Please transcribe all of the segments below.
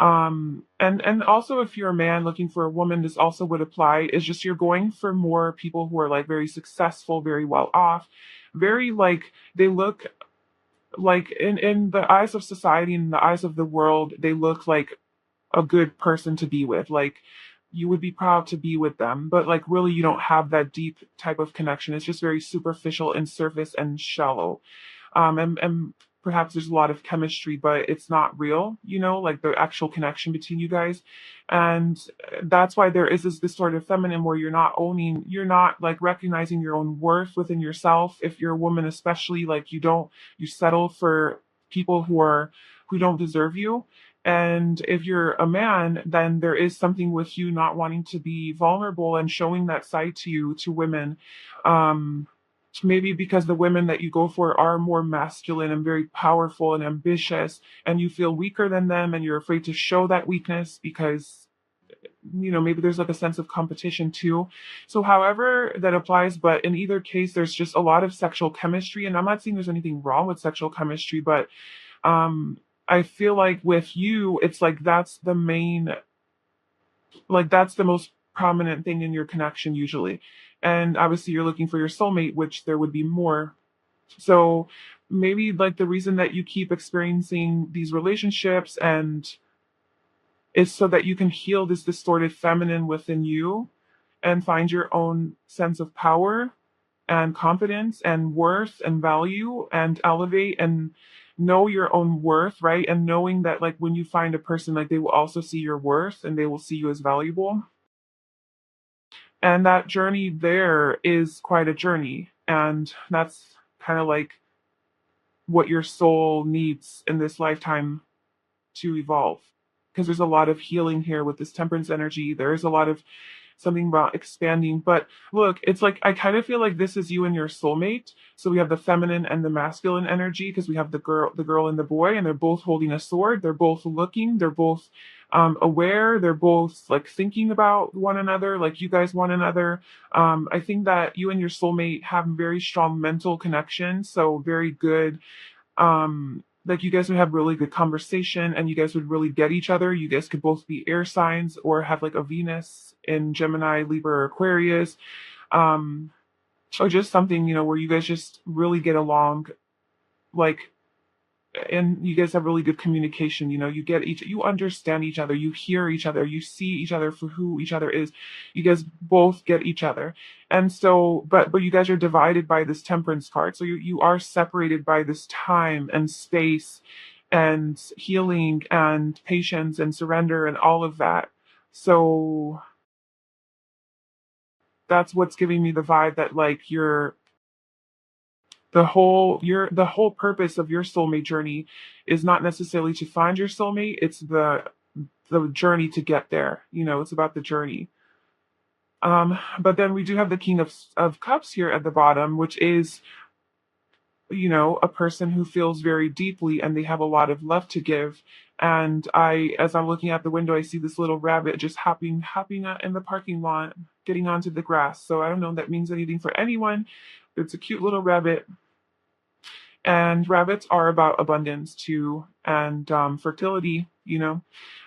And also if you're a man looking for a woman, this also would apply. It's just you're going for more people who are like very successful, very well off, very like they look like in the eyes of society and in the eyes of the world, they look like a good person to be with. Like you would be proud to be with them, but like really you don't have that deep type of connection. It's just very superficial and surface and shallow. And perhaps there's a lot of chemistry, but it's not real, like the actual connection between you guys. And that's why there is this distorted feminine where you're not like recognizing your own worth within yourself. If you're a woman, especially, like you settle for people who don't deserve you. And if you're a man, then there is something with you not wanting to be vulnerable and showing that side to you, to women. Um, Maybe because the women that you go for are more masculine and very powerful and ambitious, and you feel weaker than them and you're afraid to show that weakness because maybe there's like a sense of competition too. So however that applies, but in either case there's just a lot of sexual chemistry, and I'm not saying there's anything wrong with sexual chemistry, but I feel like with you it's like that's the most prominent thing in your connection usually. And obviously you're looking for your soulmate, which there would be more. So maybe like the reason that you keep experiencing these relationships and is so that you can heal this distorted feminine within you and find your own sense of power and confidence and worth and value and elevate and know your own worth, right? And knowing that like when you find a person, like they will also see your worth and they will see you as valuable. And that journey there is quite a journey. And that's kind of like what your soul needs in this lifetime to evolve. Because there's a lot of healing here with this temperance energy. There is a lot of something about expanding. But look, it's like I kind of feel like this is you and your soulmate. So we have the feminine and the masculine energy because we have the girl and the boy, and they're both holding a sword. They're both looking. They're both aware. They're both like thinking about one another, like you guys one another. I think that you and your soulmate have very strong mental connection. So very good. Like you guys would have really good conversation and you guys would really get each other. You guys could both be air signs or have like a Venus in Gemini, Libra, or Aquarius. Um, or just something, where you guys just really get along, like, and you guys have really good communication. You understand each other, you hear each other, you see each other for who each other is. You guys both get each other. And so, but you guys are divided by this temperance card. So you are separated by this time and space and healing and patience and surrender and all of that. So that's what's giving me the vibe that like the whole purpose of your soulmate journey is not necessarily to find your soulmate. It's the journey to get there. It's about the journey. But then we do have the King of Cups here at the bottom, which is a person who feels very deeply and they have a lot of love to give. And as I'm looking out the window, I see this little rabbit just hopping out in the parking lot, getting onto the grass. So I don't know if that means anything for anyone. It's a cute little rabbit. And rabbits are about abundance too, and fertility.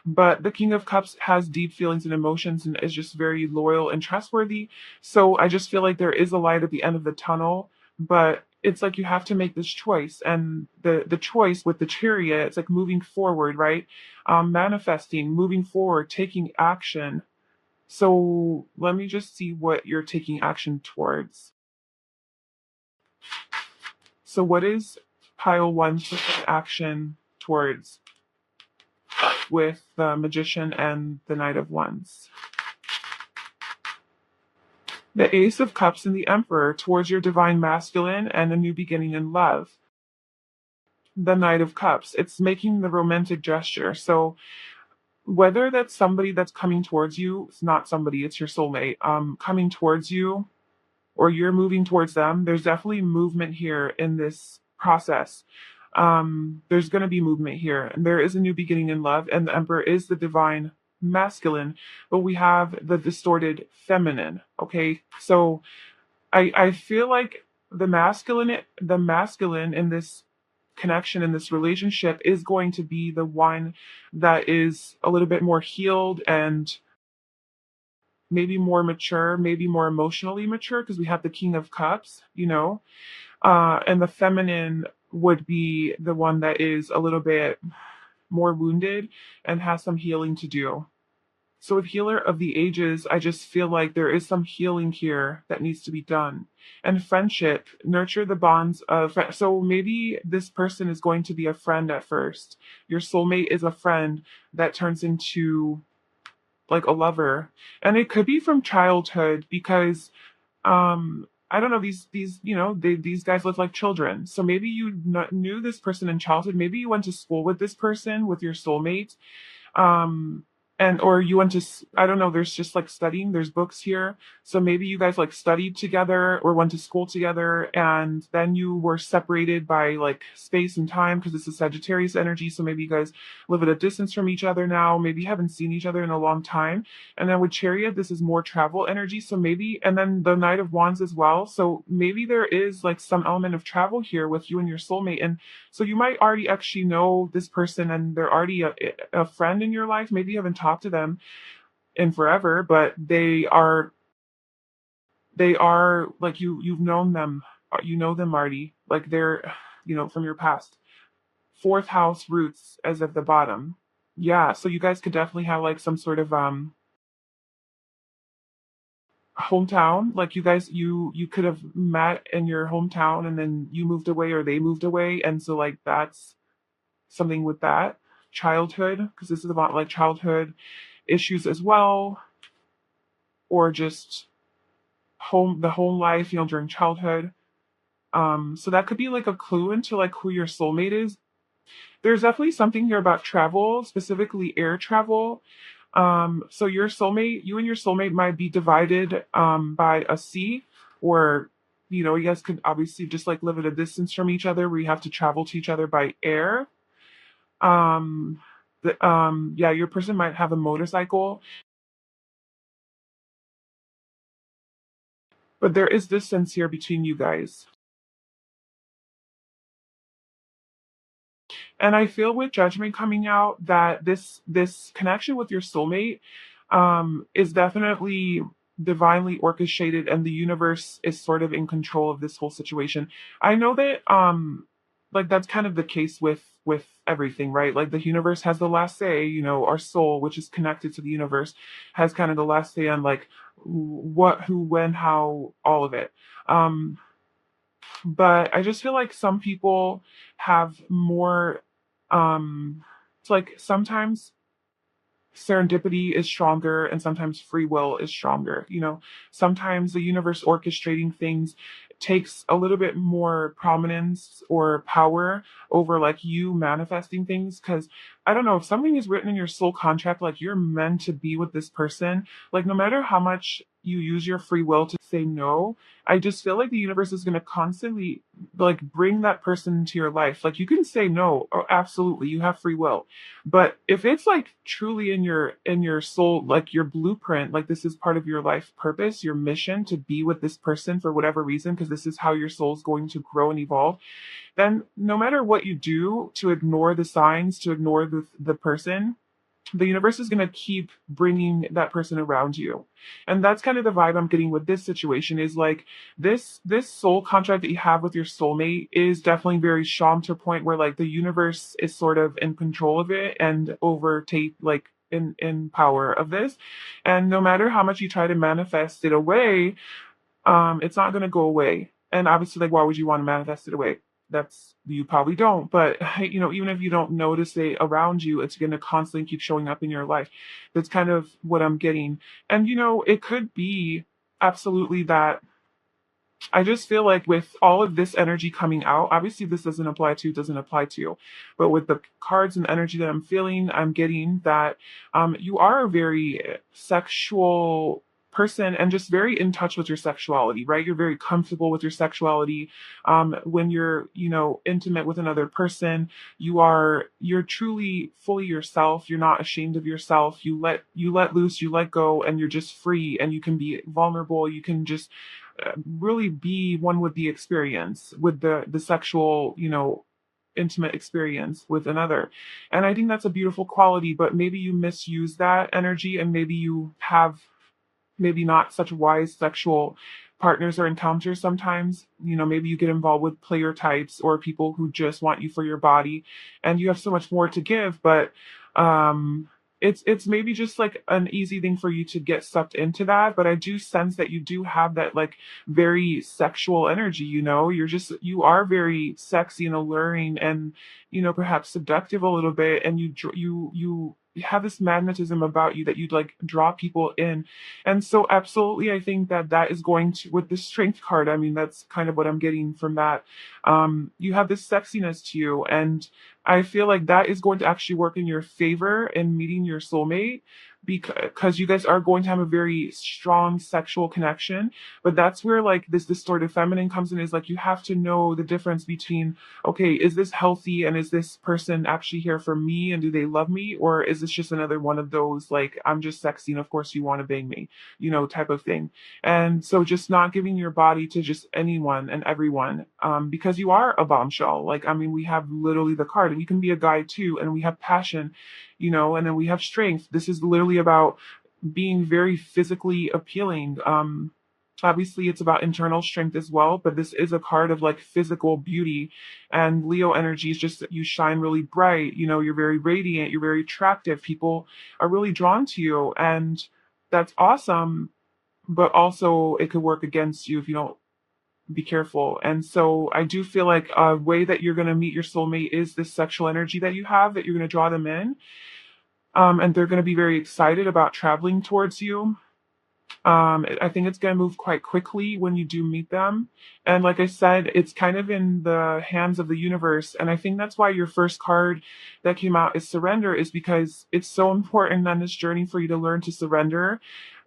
But the King of Cups has deep feelings and emotions and is just very loyal and trustworthy. So I just feel like there is a light at the end of the tunnel, but it's like you have to make this choice. And the choice with the chariot, it's like moving forward, right? Manifesting, moving forward, taking action. So let me just see what you're taking action towards. So what is pile one taking action towards with the Magician and the Knight of Wands? The Ace of Cups and the Emperor towards your divine masculine and a new beginning in love. The Knight of Cups, it's making the romantic gesture. So whether that's somebody that's coming towards you, it's not somebody, it's your soulmate, coming towards you, or you're moving towards them, there's definitely movement here in this process. There's going to be movement here, and there is a new beginning in love, and the Emperor is the divine masculine, but we have the distorted feminine. Okay, so I feel like the masculine in this connection in this relationship is going to be the one that is a little bit more healed and maybe more mature, maybe more emotionally mature, because we have the King of Cups, and the feminine would be the one that is a little bit more wounded and has some healing to do. So with Healer of the Ages, I just feel like there is some healing here that needs to be done. And friendship, nurture the bonds of, so maybe this person is going to be a friend at first. Your soulmate is a friend that turns into like a lover. And it could be from childhood because I don't know, these guys live like children. So maybe you knew this person in childhood. Maybe you went to school with this person, with your soulmate, um and or you went to I don't know, there's just like studying, there's books here, so maybe you guys like studied together or went to school together, and then you were separated by like space and time because this is Sagittarius energy. So maybe you guys live at a distance from each other now, maybe you haven't seen each other in a long time. And then with Chariot, this is more travel energy, so maybe, and then the Knight of Wands as well, so maybe there is like some element of travel here with you and your soulmate. And so you might already actually know this person and they're already a friend in your life. Maybe you haven't talked to them in forever, but they are like you've known them, you know them already, like they're from your past. Fourth house roots as at the bottom. Yeah, so you guys could definitely have like some sort of hometown, like you could have met in your hometown and then you moved away or they moved away, and so like that's something with that. Childhood, because this is about like childhood issues as well, or just the home life, during childhood. So that could be like a clue into like who your soulmate is. There's definitely something here about travel, specifically air travel. So you and your soulmate might be divided by a sea, or you guys could obviously just like live at a distance from each other where you have to travel to each other by air. Um, yeah, your person might have a motorcycle, but there is distance here between you guys. And I feel with Judgment coming out that this connection with your soulmate is definitely divinely orchestrated, and the universe is sort of in control of this whole situation. I know that like that's kind of the case with everything, right? Like the universe has the last say. Our soul, which is connected to the universe, has kind of the last say on like what, who, when, how, all of it. Um, but I just feel like some people have more it's like sometimes serendipity is stronger and sometimes free will is stronger. Sometimes the universe orchestrating things takes a little bit more prominence or power over like you manifesting things, because I don't know, if something is written in your soul contract, like you're meant to be with this person, like no matter how much you use your free will to say no, I just feel like the universe is going to constantly like bring that person into your life. Like you can say no, oh, absolutely, you have free will, but if it's like truly in your soul, like your blueprint, like this is part of your life purpose, your mission to be with this person for whatever reason, because this is how your soul's going to grow and evolve, then no matter what you do to ignore the signs, to ignore the person, the universe is going to keep bringing that person around you. And that's kind of the vibe I'm getting with this situation, is like this soul contract that you have with your soulmate is definitely very strong, to a point where like the universe is sort of in control of it and overtake like in power of this. And no matter how much you try to manifest it away, it's not going to go away. And obviously, like, why would you want to manifest it away? That's, you probably don't, but even if you don't notice it around you, it's going to constantly keep showing up in your life. That's kind of what I'm getting. And it could be absolutely that. I just feel like with all of this energy coming out, obviously this doesn't apply to you, but with the cards and energy that I'm feeling, I'm getting that you are a very sexual person and just very in touch with your sexuality, right? You're very comfortable with your sexuality. When you're, intimate with another person, you're truly fully yourself. You're not ashamed of yourself. You let loose, you let go, and you're just free, and you can be vulnerable. You can just really be one with the experience, with the sexual, intimate experience with another. And I think that's a beautiful quality, but maybe you misuse that energy and maybe you have maybe not such wise sexual partners or encounters sometimes. Maybe you get involved with player types or people who just want you for your body and you have so much more to give, but um it's maybe just like an easy thing for you to get sucked into that. But I do sense that you do have that like very sexual energy. You are very sexy and alluring and perhaps seductive a little bit, and you have this magnetism about you that you'd like draw people in. And so, absolutely, I think that that is going to, with the strength card, I mean, that's kind of what I'm getting from that. You have this sexiness to you, and I feel like that is going to actually work in your favor in meeting your soulmate because you guys are going to have a very strong sexual connection. But that's where like this distorted feminine comes in, is like you have to know the difference between, okay, is this healthy and is this person actually here for me and do they love me? Or is this just another one of those, like, I'm just sexy and of course you want to bang me, type of thing. And so just not giving your body to just anyone and everyone, because you are a bombshell. Like, I mean, we have literally the card, and we can be a guy too, and we have passion, and then we have strength. This is literally about being very physically appealing. Obviously, it's about internal strength as well, but this is a card of like physical beauty. And Leo energy is just that you shine really bright. You're very radiant, you're very attractive. People are really drawn to you, and that's awesome. But also, it could work against you if you don't be careful. And so, I do feel like a way that you're going to meet your soulmate is this sexual energy that you have, that you're going to draw them in. And they're going to be very excited about traveling towards you. I think it's going to move quite quickly when you do meet them. And like I said, it's kind of in the hands of the universe. And I think that's why your first card that came out is surrender, is because it's so important on this journey for you to learn to surrender,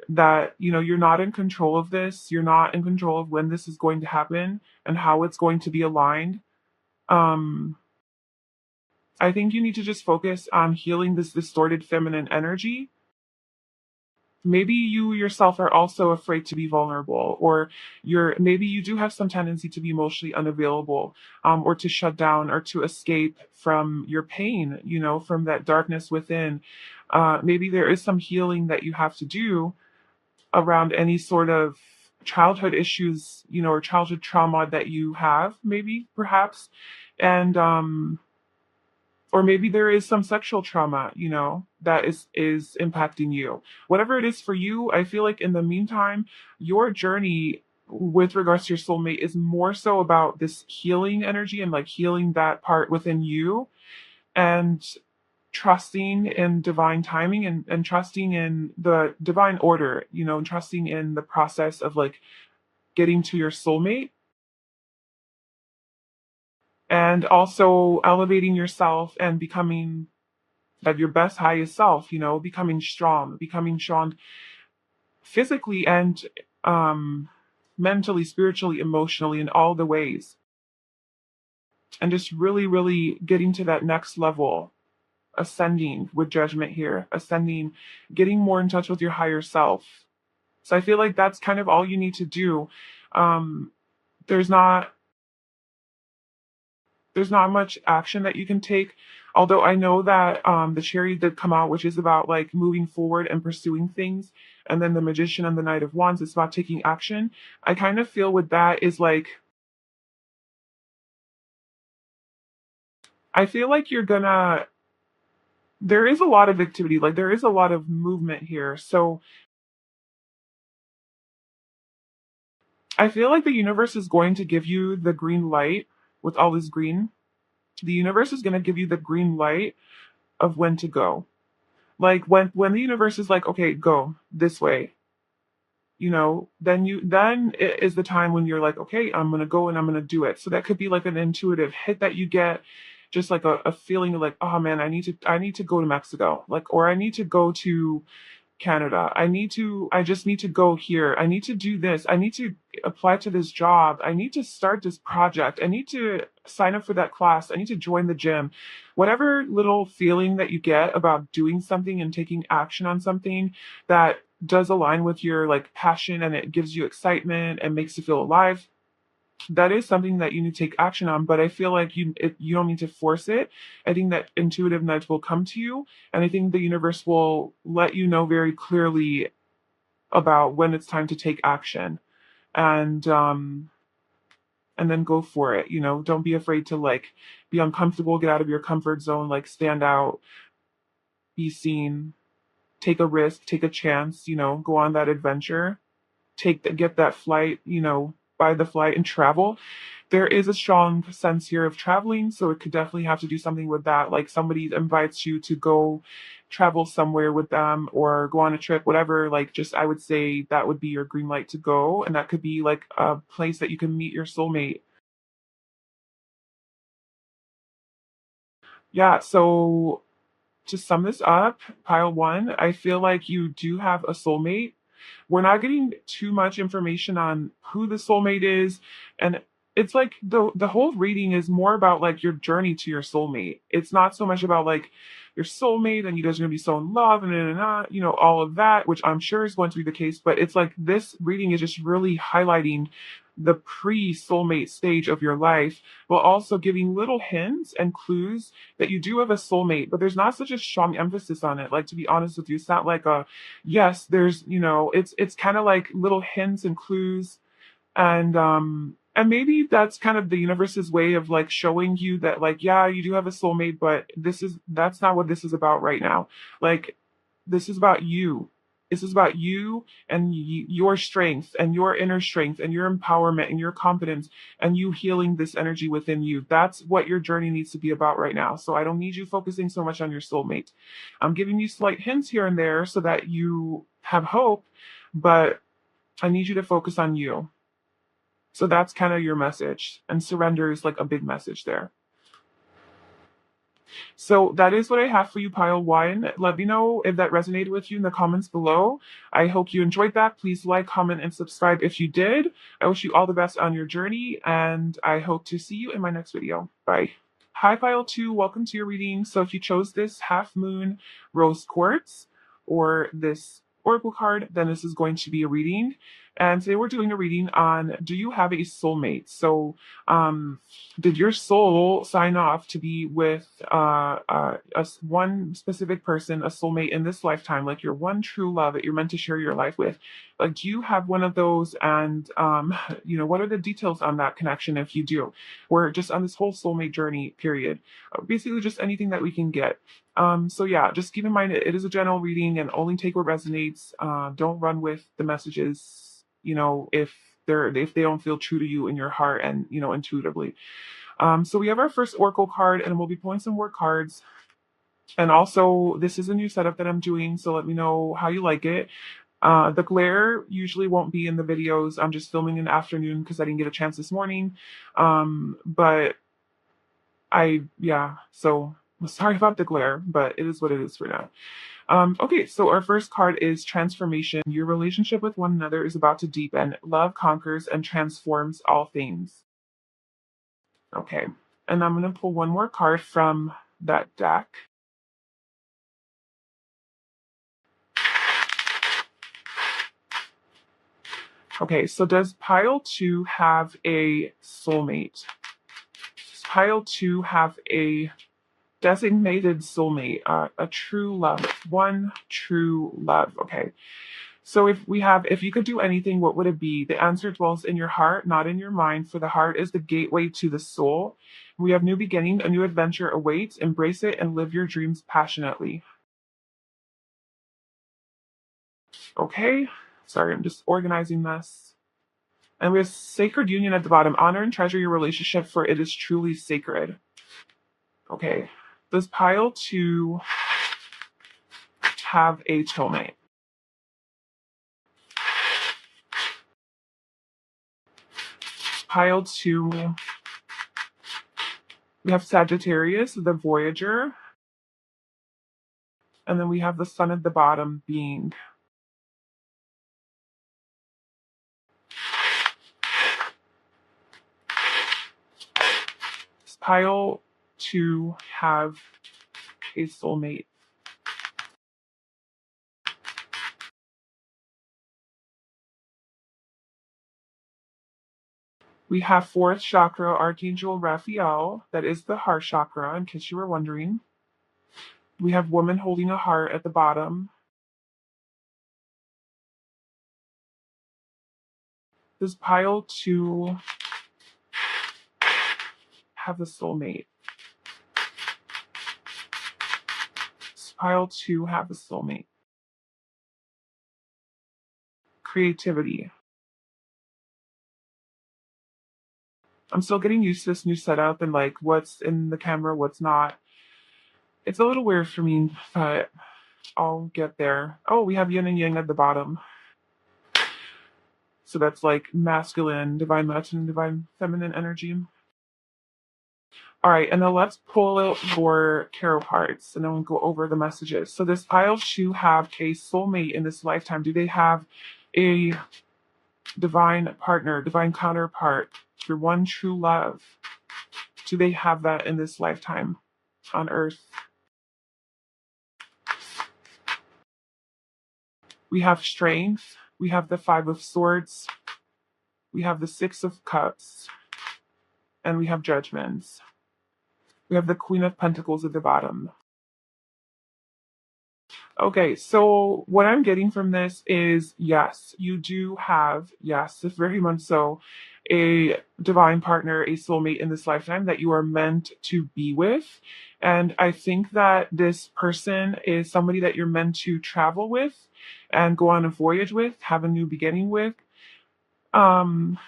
that, you're not in control of this. You're not in control of when this is going to happen and how it's going to be aligned. Um, I think you need to just focus on healing this distorted feminine energy. Maybe you yourself are also afraid to be vulnerable, or maybe you do have some tendency to be emotionally unavailable, or to shut down or to escape from your pain, from that darkness within. Maybe there is some healing that you have to do around any sort of childhood issues, or childhood trauma that you have, maybe, perhaps. And or maybe there is some sexual trauma, that is impacting you. Whatever it is for you, I feel like in the meantime, your journey with regards to your soulmate is more so about this healing energy and like healing that part within you, and trusting in divine timing, and trusting in the divine order, and trusting in the process of like getting to your soulmate, and also elevating yourself and becoming at your best highest self, becoming strong physically and mentally, spiritually, emotionally, in all the ways. And just really, really getting to that next level, ascending with judgment here, ascending, getting more in touch with your higher self. So I feel like that's kind of all you need to do. Um, there's not there's not much action that you can take. Although I know that the cherry did come out, which is about like moving forward and pursuing things. And then the magician and the knight of wands, it's about taking action. I kind of feel with that is like, I feel like there is a lot of activity, like there is a lot of movement here. So I feel like the universe is going to give you the green light with all this green. The universe is going to give you the green light of when to go. Like when the universe is like, okay, go this way, then it is the time when you're like, okay, I'm gonna go and I'm gonna do it. So that could be like an intuitive hit that you get, just like a feeling of like, oh man, I need to go to Mexico, like, or I need to go to Canada. I just need to go here. I need to do this. I need to apply to this job. I need to start this project. I need to sign up for that class. I need to join the gym. Whatever little feeling that you get about doing something and taking action on something that does align with your like passion and it gives you excitement and makes you feel alive, that is something that you need to take action on, but I feel like you don't need to force it. I think that intuitive nudge will come to you, and I think the universe will let you know very clearly about when it's time to take action. And and then go for it. Don't be afraid to like be uncomfortable, get out of your comfort zone, like stand out, be seen, take a risk, take a chance, go on that adventure, get that flight, buy the flight and travel. There is a strong sense here of traveling, so it could definitely have to do something with that. Like somebody invites you to go travel somewhere with them or go on a trip, whatever. Like, just I would say that would be your green light to go, and that could be like a place that you can meet your soulmate. Yeah, so to sum this up, pile one, I feel like you do have a soulmate. We're not getting too much information on who the soulmate is, and it's like the whole reading is more about like your journey to your soulmate. It's not so much about like your soulmate and you guys are gonna be so in love and all of that, which I'm sure is going to be the case. But it's like this reading is just really highlighting the pre-soulmate stage of your life, while also giving little hints and clues that you do have a soulmate, but there's not such a strong emphasis on it. Like, to be honest with you, it's not like a yes, it's kind of like little hints and clues, and maybe that's kind of the universe's way of like showing you that, like, yeah, you do have a soulmate, but that's not what this is about right now. Like, this is about you. This is about you and your strength and your inner strength and your empowerment and your confidence and you healing this energy within you. That's what your journey needs to be about right now. So I don't need you focusing so much on your soulmate. I'm giving you slight hints here and there so that you have hope, but I need you to focus on you. So that's kind of your message. And surrender is like a big message there. So that is what I have for you, pile one. Let me know if that resonated with you in the comments below. I hope you enjoyed that. Please like, comment, and subscribe if you did. I wish you all the best on your journey, and I hope to see you in my next video. Bye. Hi, pile two. Welcome to your reading. So if you chose this half moon rose quartz or this oracle card, then this is going to be a reading. And today we're doing a reading on, do you have a soulmate? So did your soul sign off to be with one specific person, a soulmate in this lifetime, like your one true love that you're meant to share your life with? Like, do you have one of those? And what are the details on that connection if you do? We're just on this whole soulmate journey period. Basically just anything that we can get. So yeah, just keep in mind it is a general reading and only take what resonates. Don't run with the messages, if they don't feel true to you in your heart and intuitively. So we have our first oracle card, and we'll be pulling some more cards. And also, this is a new setup that I'm doing, so let me know how you like it. The glare usually won't be in the videos. I'm just filming in the afternoon because I didn't get a chance this morning. But so I'm sorry about the glare, but it is what it is for now. Okay, so our first card is transformation. Your relationship with one another is about to deepen. Love conquers and transforms all things. Okay, and I'm going to pull one more card from that deck. Okay, so does pile two have a soulmate? Does pile two have a designated soulmate, a true love, one true love? Okay. So if you could do anything, what would it be? The answer dwells in your heart, not in your mind, for the heart is the gateway to the soul. We have new beginning, a new adventure awaits. Embrace it and live your dreams passionately. Okay. Sorry, I'm just organizing this. And we have sacred union at the bottom. Honor and treasure your relationship, for it is truly sacred. Okay. Does pile two have a soulmate? Pile two, we have Sagittarius, the Voyager, and then we have the sun at the bottom being. Does pile two have a soulmate? We have fourth chakra, Archangel Raphael. That is the heart chakra, in case you were wondering. We have woman holding a heart at the bottom. Does pile 2 have the soulmate? Does pile 2 have the soulmate? Creativity. I'm still getting used to this new setup and like what's in the camera, what's not. It's a little weird for me, but I'll get there. Oh, we have yin and yang at the bottom. So that's like masculine, divine masculine, divine feminine energy. All right, and now let's pull out your tarot cards and then we'll go over the messages. So does pile 2 have a soulmate in this lifetime? Do they have a divine partner, divine counterpart, your one true love? Do they have that in this lifetime on Earth? We have strength. We have the 5 of swords. We have the 6 of cups. And we have judgments. We have the Queen of Pentacles at the bottom. Okay, so what I'm getting from this is yes, you do have, yes, very much so, a divine partner, a soulmate in this lifetime that you are meant to be with. And I think that this person is somebody that you're meant to travel with and go on a voyage with, have a new beginning with. Um,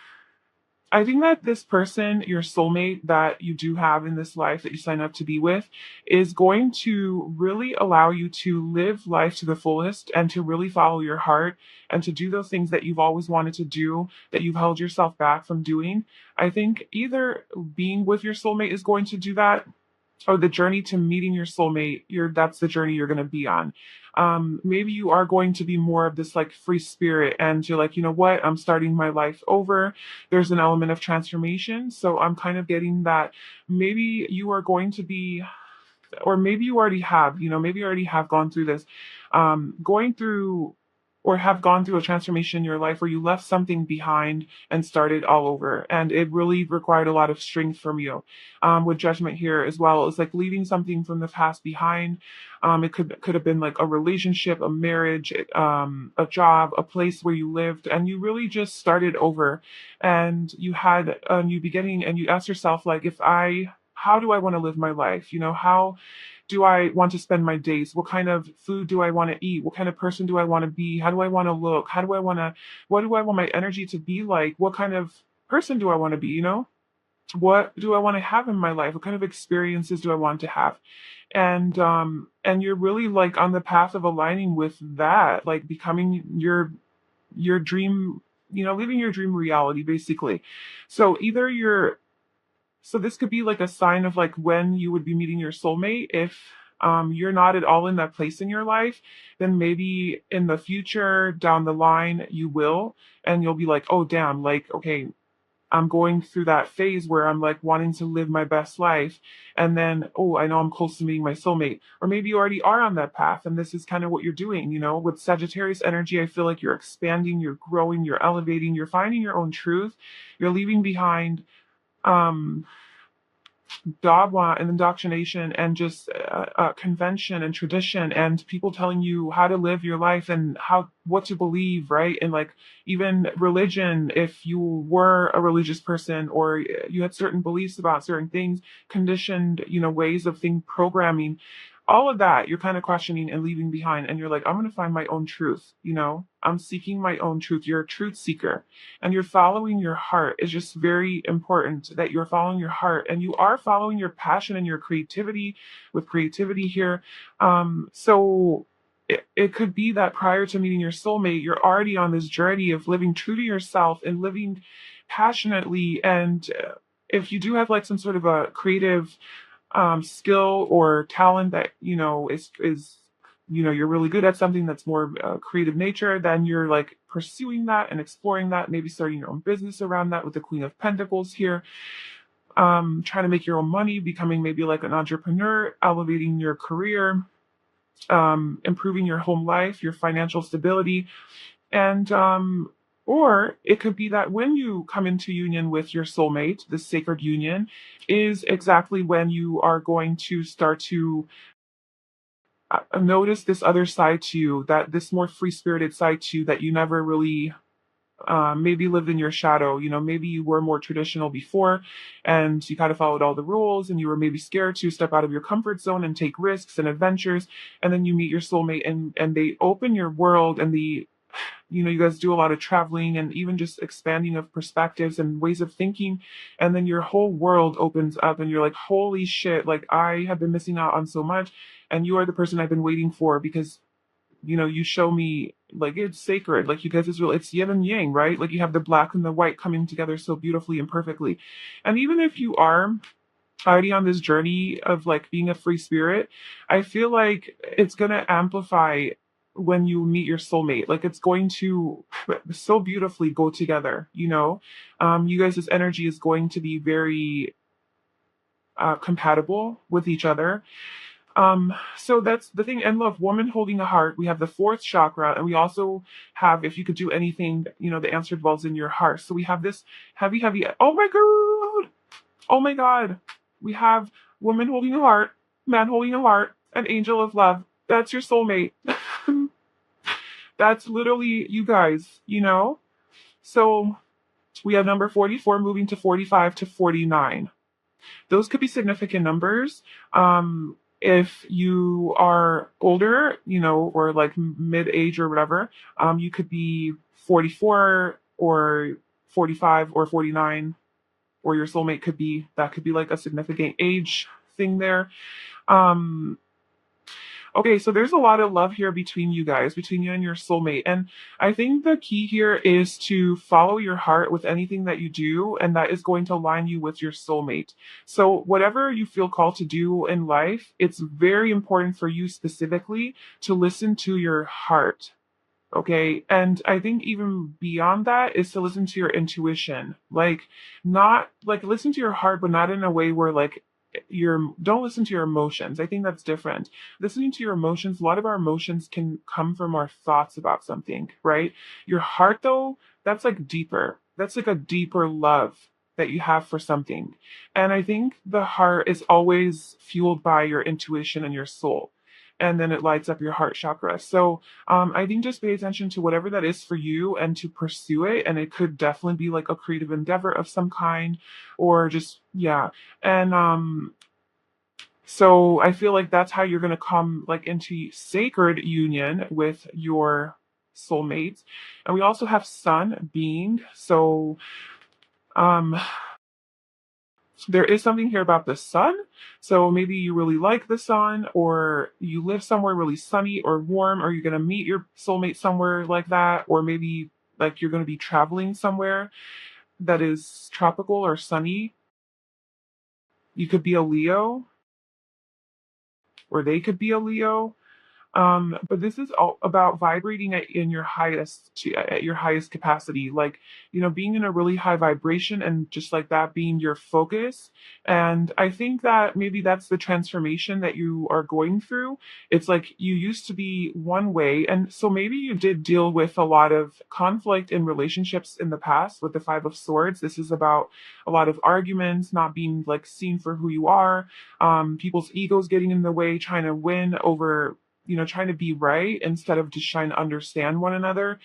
I think that this person, your soulmate that you do have in this life that you sign up to be with, is going to really allow you to live life to the fullest and to really follow your heart and to do those things that you've always wanted to do, that you've held yourself back from doing. I think either being with your soulmate is going to do that, or the journey to meeting your soulmate, that's the journey you're going to be on. Maybe you are going to be more of this like free spirit and you're like, you know what, I'm starting my life over. There's an element of transformation. So I'm kind of getting that maybe you are going to be, or maybe you already have, maybe you already have gone through this, going through or have gone through a transformation in your life where you left something behind and started all over. And it really required a lot of strength from you. With judgment here as well, it's like leaving something from the past behind. It could have been like a relationship, a marriage, a job, a place where you lived, and you really just started over. And you had a new beginning, and you asked yourself, like, how do I want to live my life? How do I want to spend my days? What kind of food do I want to eat? What kind of person do I want to be? How do I want to look? What do I want my energy to be like? What kind of person do I want to be? What do I want to have in my life? What kind of experiences do I want to have? And you're really like on the path of aligning with that, like becoming your dream, living your dream reality, basically. So so this could be like a sign of like when you would be meeting your soulmate. If you're not at all in that place in your life, then maybe in the future down the line you will, and you'll be like, oh damn, like okay, I'm going through that phase where I'm like wanting to live my best life. And then, oh, I know I'm close to meeting my soulmate. Or maybe you already are on that path and this is kind of what you're doing. With Sagittarius energy, I feel like you're expanding, you're growing, you're elevating, you're finding your own truth. You're leaving behind um dogma and indoctrination and just convention and tradition and people telling you how to live your life and what to believe, right? And like even religion, if you were a religious person or you had certain beliefs about certain things, conditioned, ways of thing programming, all of that you're kind of questioning and leaving behind, and you're like, I'm going to find my own truth. I'm seeking my own truth. You're a truth seeker and you're following your heart. It's just very important that you're following your heart and you are following your passion and your creativity with creativity here. So it could be that prior to meeting your soulmate, you're already on this journey of living true to yourself and living passionately. And if you do have like some sort of a creative skill or talent that, is you're really good at something that's more creative nature, then you're like pursuing that and exploring that, maybe starting your own business around that with the Queen of Pentacles here, trying to make your own money, becoming maybe like an entrepreneur, elevating your career, improving your home life, your financial stability, and Or it could be that when you come into union with your soulmate, this sacred union is exactly when you are going to start to notice this other side to you, that this more free spirited side to you that you never really maybe lived in your shadow. Maybe you were more traditional before and you kind of followed all the rules and you were maybe scared to step out of your comfort zone and take risks and adventures. And then you meet your soulmate and they open your world and you guys do a lot of traveling and even just expanding of perspectives and ways of thinking. And then your whole world opens up and you're like, holy shit, like I have been missing out on so much. And you are the person I've been waiting for because you show me like it's sacred. Like you guys is real, it's yin and yang, right? Like you have the black and the white coming together so beautifully and perfectly. And even if you are already on this journey of like being a free spirit, I feel like it's gonna amplify when you meet your soulmate. Like it's going to so beautifully go together. You guys' energy is going to be very compatible with each other. So that's the thing. And love, woman holding a heart. We have the fourth chakra, and we also have, if you could do anything, the answer dwells in your heart. So we have this heavy, heavy. Oh my god! Oh my god! We have woman holding a heart, man holding a heart, an angel of love. That's your soulmate. That's literally you guys. So we have number 44 moving to 45 to 49. Those could be significant numbers. If you are older, or like mid-age or whatever, you could be 44 or 45 or 49, or your soulmate that could be like a significant age thing there. Um, Okay, so there's a lot of love here between you guys, between you and your soulmate. And I think the key here is to follow your heart with anything that you do, and that is going to align you with your soulmate. So, whatever you feel called to do in life, it's very important for you specifically to listen to your heart. Okay. And I think even beyond that is to listen to your intuition. Like, not like listen to your heart, but not in a way where like don't listen to your emotions. I think that's different. Listening to your emotions, a lot of our emotions can come from our thoughts about something, right? Your heart, though, that's like deeper. That's like a deeper love that you have for something. And I think the heart is always fueled by your intuition and your soul. And then it lights up your heart chakra. So, I think just pay attention to whatever that is for you and to pursue it. And it could definitely be like a creative endeavor of some kind, or just, yeah. And so I feel like that's how you're going to come like into sacred union with your soulmates. And we also have sun being. So, um, there is something here about the sun. So maybe you really like the sun, or you live somewhere really sunny or warm, or you're going to meet your soulmate somewhere like that, or maybe like you're going to be traveling somewhere that is tropical or sunny. You could be a Leo, or they could be a Leo. But this is all about vibrating in your at your highest capacity, like, being in a really high vibration and just like that being your focus. And I think that maybe that's the transformation that you are going through. It's like you used to be one way. And so maybe you did deal with a lot of conflict in relationships in the past with the Five of Swords. This is about a lot of arguments, not being like seen for who you are, people's egos getting in the way, trying to win over, trying to be right instead of just trying to understand one another.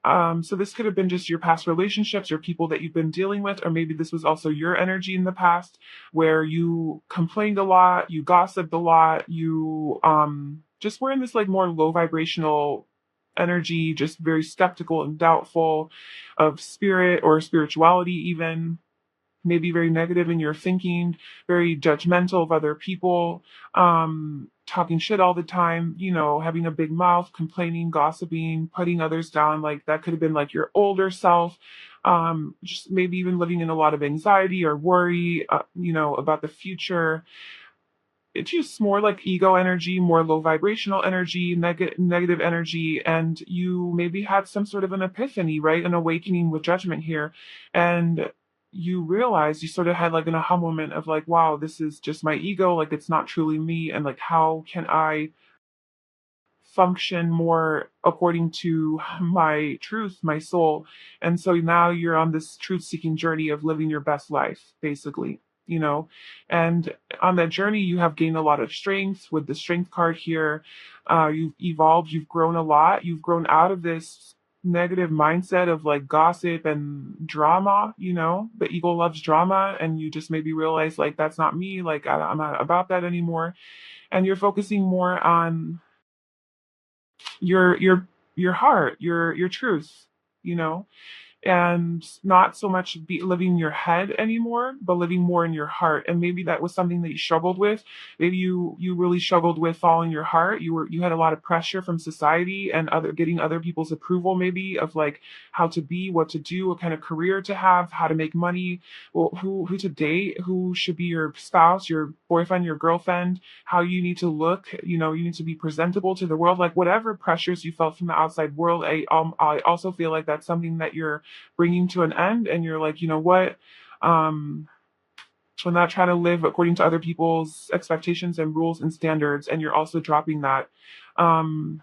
So this could have been just your past relationships or people that you've been dealing with, or maybe this was also your energy in the past where you complained a lot, you gossiped a lot, you just were in this like more low vibrational energy, just very skeptical and doubtful of spirit or spirituality even, maybe very negative in your thinking, very judgmental of other people, talking shit all the time, having a big mouth, complaining, gossiping, putting others down. Like that could have been like your older self. Just maybe even living in a lot of anxiety or worry, about the future. It's just more like ego energy, more low vibrational energy, negative energy. And you maybe had some sort of an epiphany, right? An awakening with judgment here. And you realized, you sort of had like an aha moment of like, wow, this is just my ego. Like it's not truly me. And like, how can I function more according to my truth, my soul. And so now you're on this truth seeking journey of living your best life, basically, you know. And on that journey, you have gained a lot of strength with the strength card here. You've evolved, you've grown a lot, you've grown out of this negative mindset of like gossip and drama, you know. The ego loves drama, and you just maybe realize like that's not me, like I'm not about that anymore. And you're focusing more on your heart, your truth, you know, and not so much be living in your head anymore, but living more in your heart. And maybe that was something that you struggled with. Maybe you really struggled with following your heart. You had a lot of pressure from society and other getting other people's approval, maybe of like how to be, what to do, what kind of career to have, how to make money, well, who to date, who should be your spouse, your boyfriend, your girlfriend, how you need to look, you know, you need to be presentable to the world, like whatever pressures you felt from the outside world. I also feel like that's something that you're bringing to an end, and you're like, you know what, um we're not trying to live according to other people's expectations and rules and standards, and you're also dropping that. um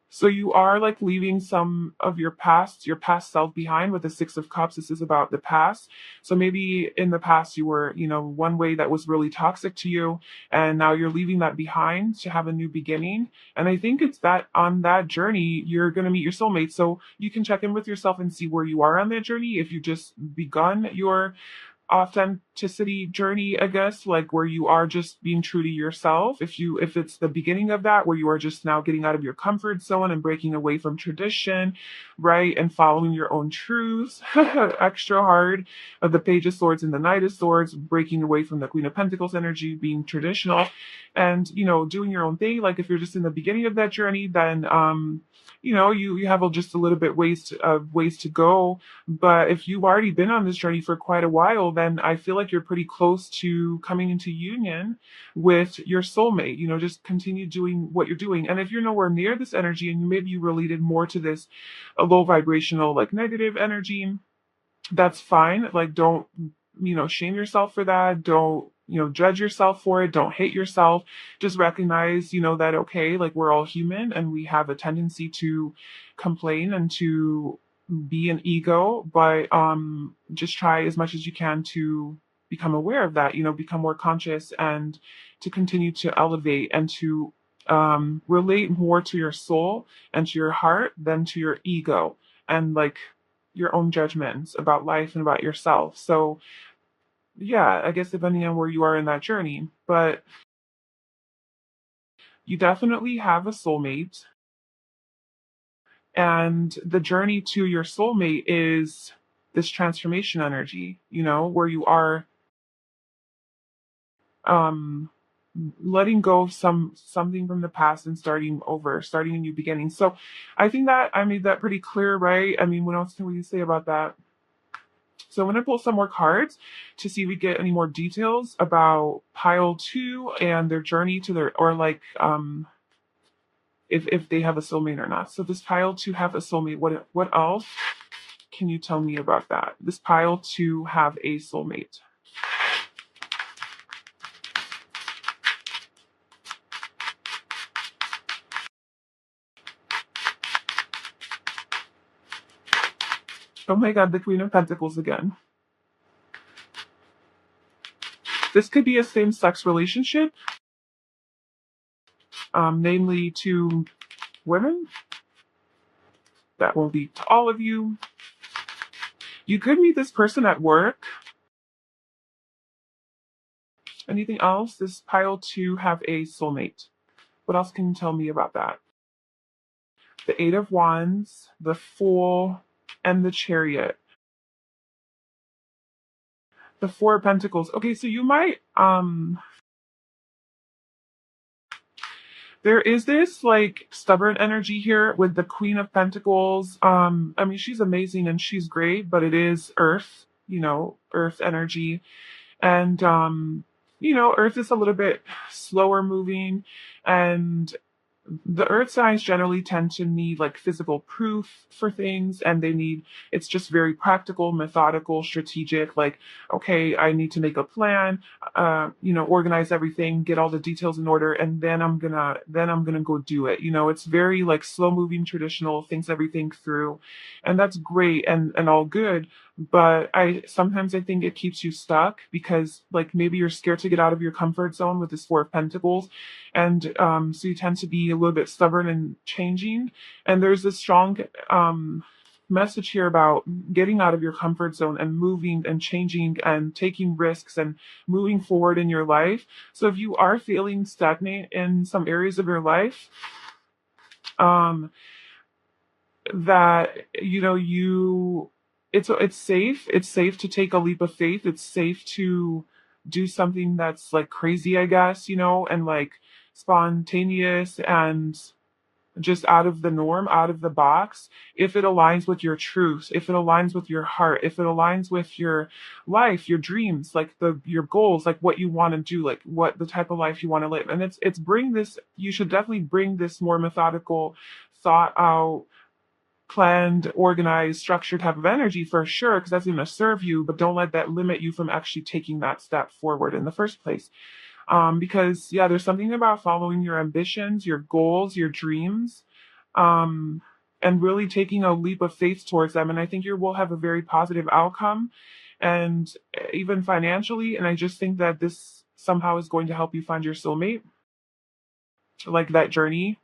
so you are like leaving some of your past self behind with the Six of Cups. This is about the past. So maybe in the past you were, you know, one way that was really toxic to you, and now you're leaving that behind to have a new beginning. And I think it's that on that journey you're going to meet your soulmate. So you can check in with yourself and see where you are on that journey. If you just begun your authenticity journey, I guess, like where you are just being true to yourself. If it's the beginning of that, where you are just now getting out of your comfort zone and breaking away from tradition, right, and following your own truths. Extra hard of the Page of Swords and the Knight of Swords, breaking away from the Queen of Pentacles energy, being traditional, and you know, doing your own thing. Like if you're just in the beginning of that journey, then you know, you have just a little bit ways to go. But if you've already been on this journey for quite a while, then I feel like you're pretty close to coming into union with your soulmate. You know, just continue doing what you're doing. And if you're nowhere near this energy, and maybe you related more to this a low vibrational, like negative energy, that's fine. Like, don't, you know, shame yourself for that. Don't, you know, judge yourself for it. Don't hate yourself. Just recognize, you know, that, okay, like we're all human and we have a tendency to complain and to be an ego, but just try as much as you can to become aware of that, you know, become more conscious, and to continue to elevate and to relate more to your soul and to your heart than to your ego and like your own judgments about life and about yourself. So yeah, I guess depending on where you are in that journey, but you definitely have a soulmate, and the journey to your soulmate is this transformation energy, you know, where you are um letting go of something from the past and starting over, starting a new beginning. So I think that I made that pretty clear, right? I mean, what else can we say about that? So I'm going to pull some more cards to see if we get any more details about pile two and their journey to their, or like, if they have a soulmate or not. So this pile two have a soulmate. What else can you tell me about that? This pile two have a soulmate. Oh my God, the Queen of Pentacles again. This could be a same-sex relationship, namely two women. That will lead to all of you. You could meet this person at work. Anything else? This pile two have a soulmate. What else can you tell me about that? The Eight of Wands, the Fool, and the Chariot. The Four of Pentacles. Okay, so you might there is this like stubborn energy here with the Queen of Pentacles. I mean, she's amazing and she's great, but it is Earth, you know, Earth energy. And you know, Earth is a little bit slower moving, and the earth signs generally tend to need like physical proof for things, and it's just very practical, methodical, strategic. Like, okay, I need to make a plan, organize everything, get all the details in order, and then I'm gonna go do it. It's very like slow moving, traditional, thinks everything through, and that's great and all good. But I think it keeps you stuck because like maybe you're scared to get out of your comfort zone with this Four of Pentacles, and so you tend to be a little bit stubborn and changing. And there's this strong message here about getting out of your comfort zone and moving and changing and taking risks and moving forward in your life. So if you are feeling stagnant in some areas of your life, um, that it's safe. It's safe to take a leap of faith. It's safe to do something that's like crazy, I guess, and like spontaneous and just out of the norm, out of the box, if it aligns with your truth, if it aligns with your heart, if it aligns with your life, your dreams, like your goals, like what you want to do, like what the type of life you want to live. And it's bring this, you should definitely bring this more methodical, thought out, planned, organized, structured type of energy for sure, because that's going to serve you, but don't let that limit you from actually taking that step forward in the first place. Because yeah, there's something about following your ambitions, your goals, your dreams, um, and really taking a leap of faith towards them. And I think you will have a very positive outcome, and even financially. And I just think that this somehow is going to help you find your soulmate, like that journey.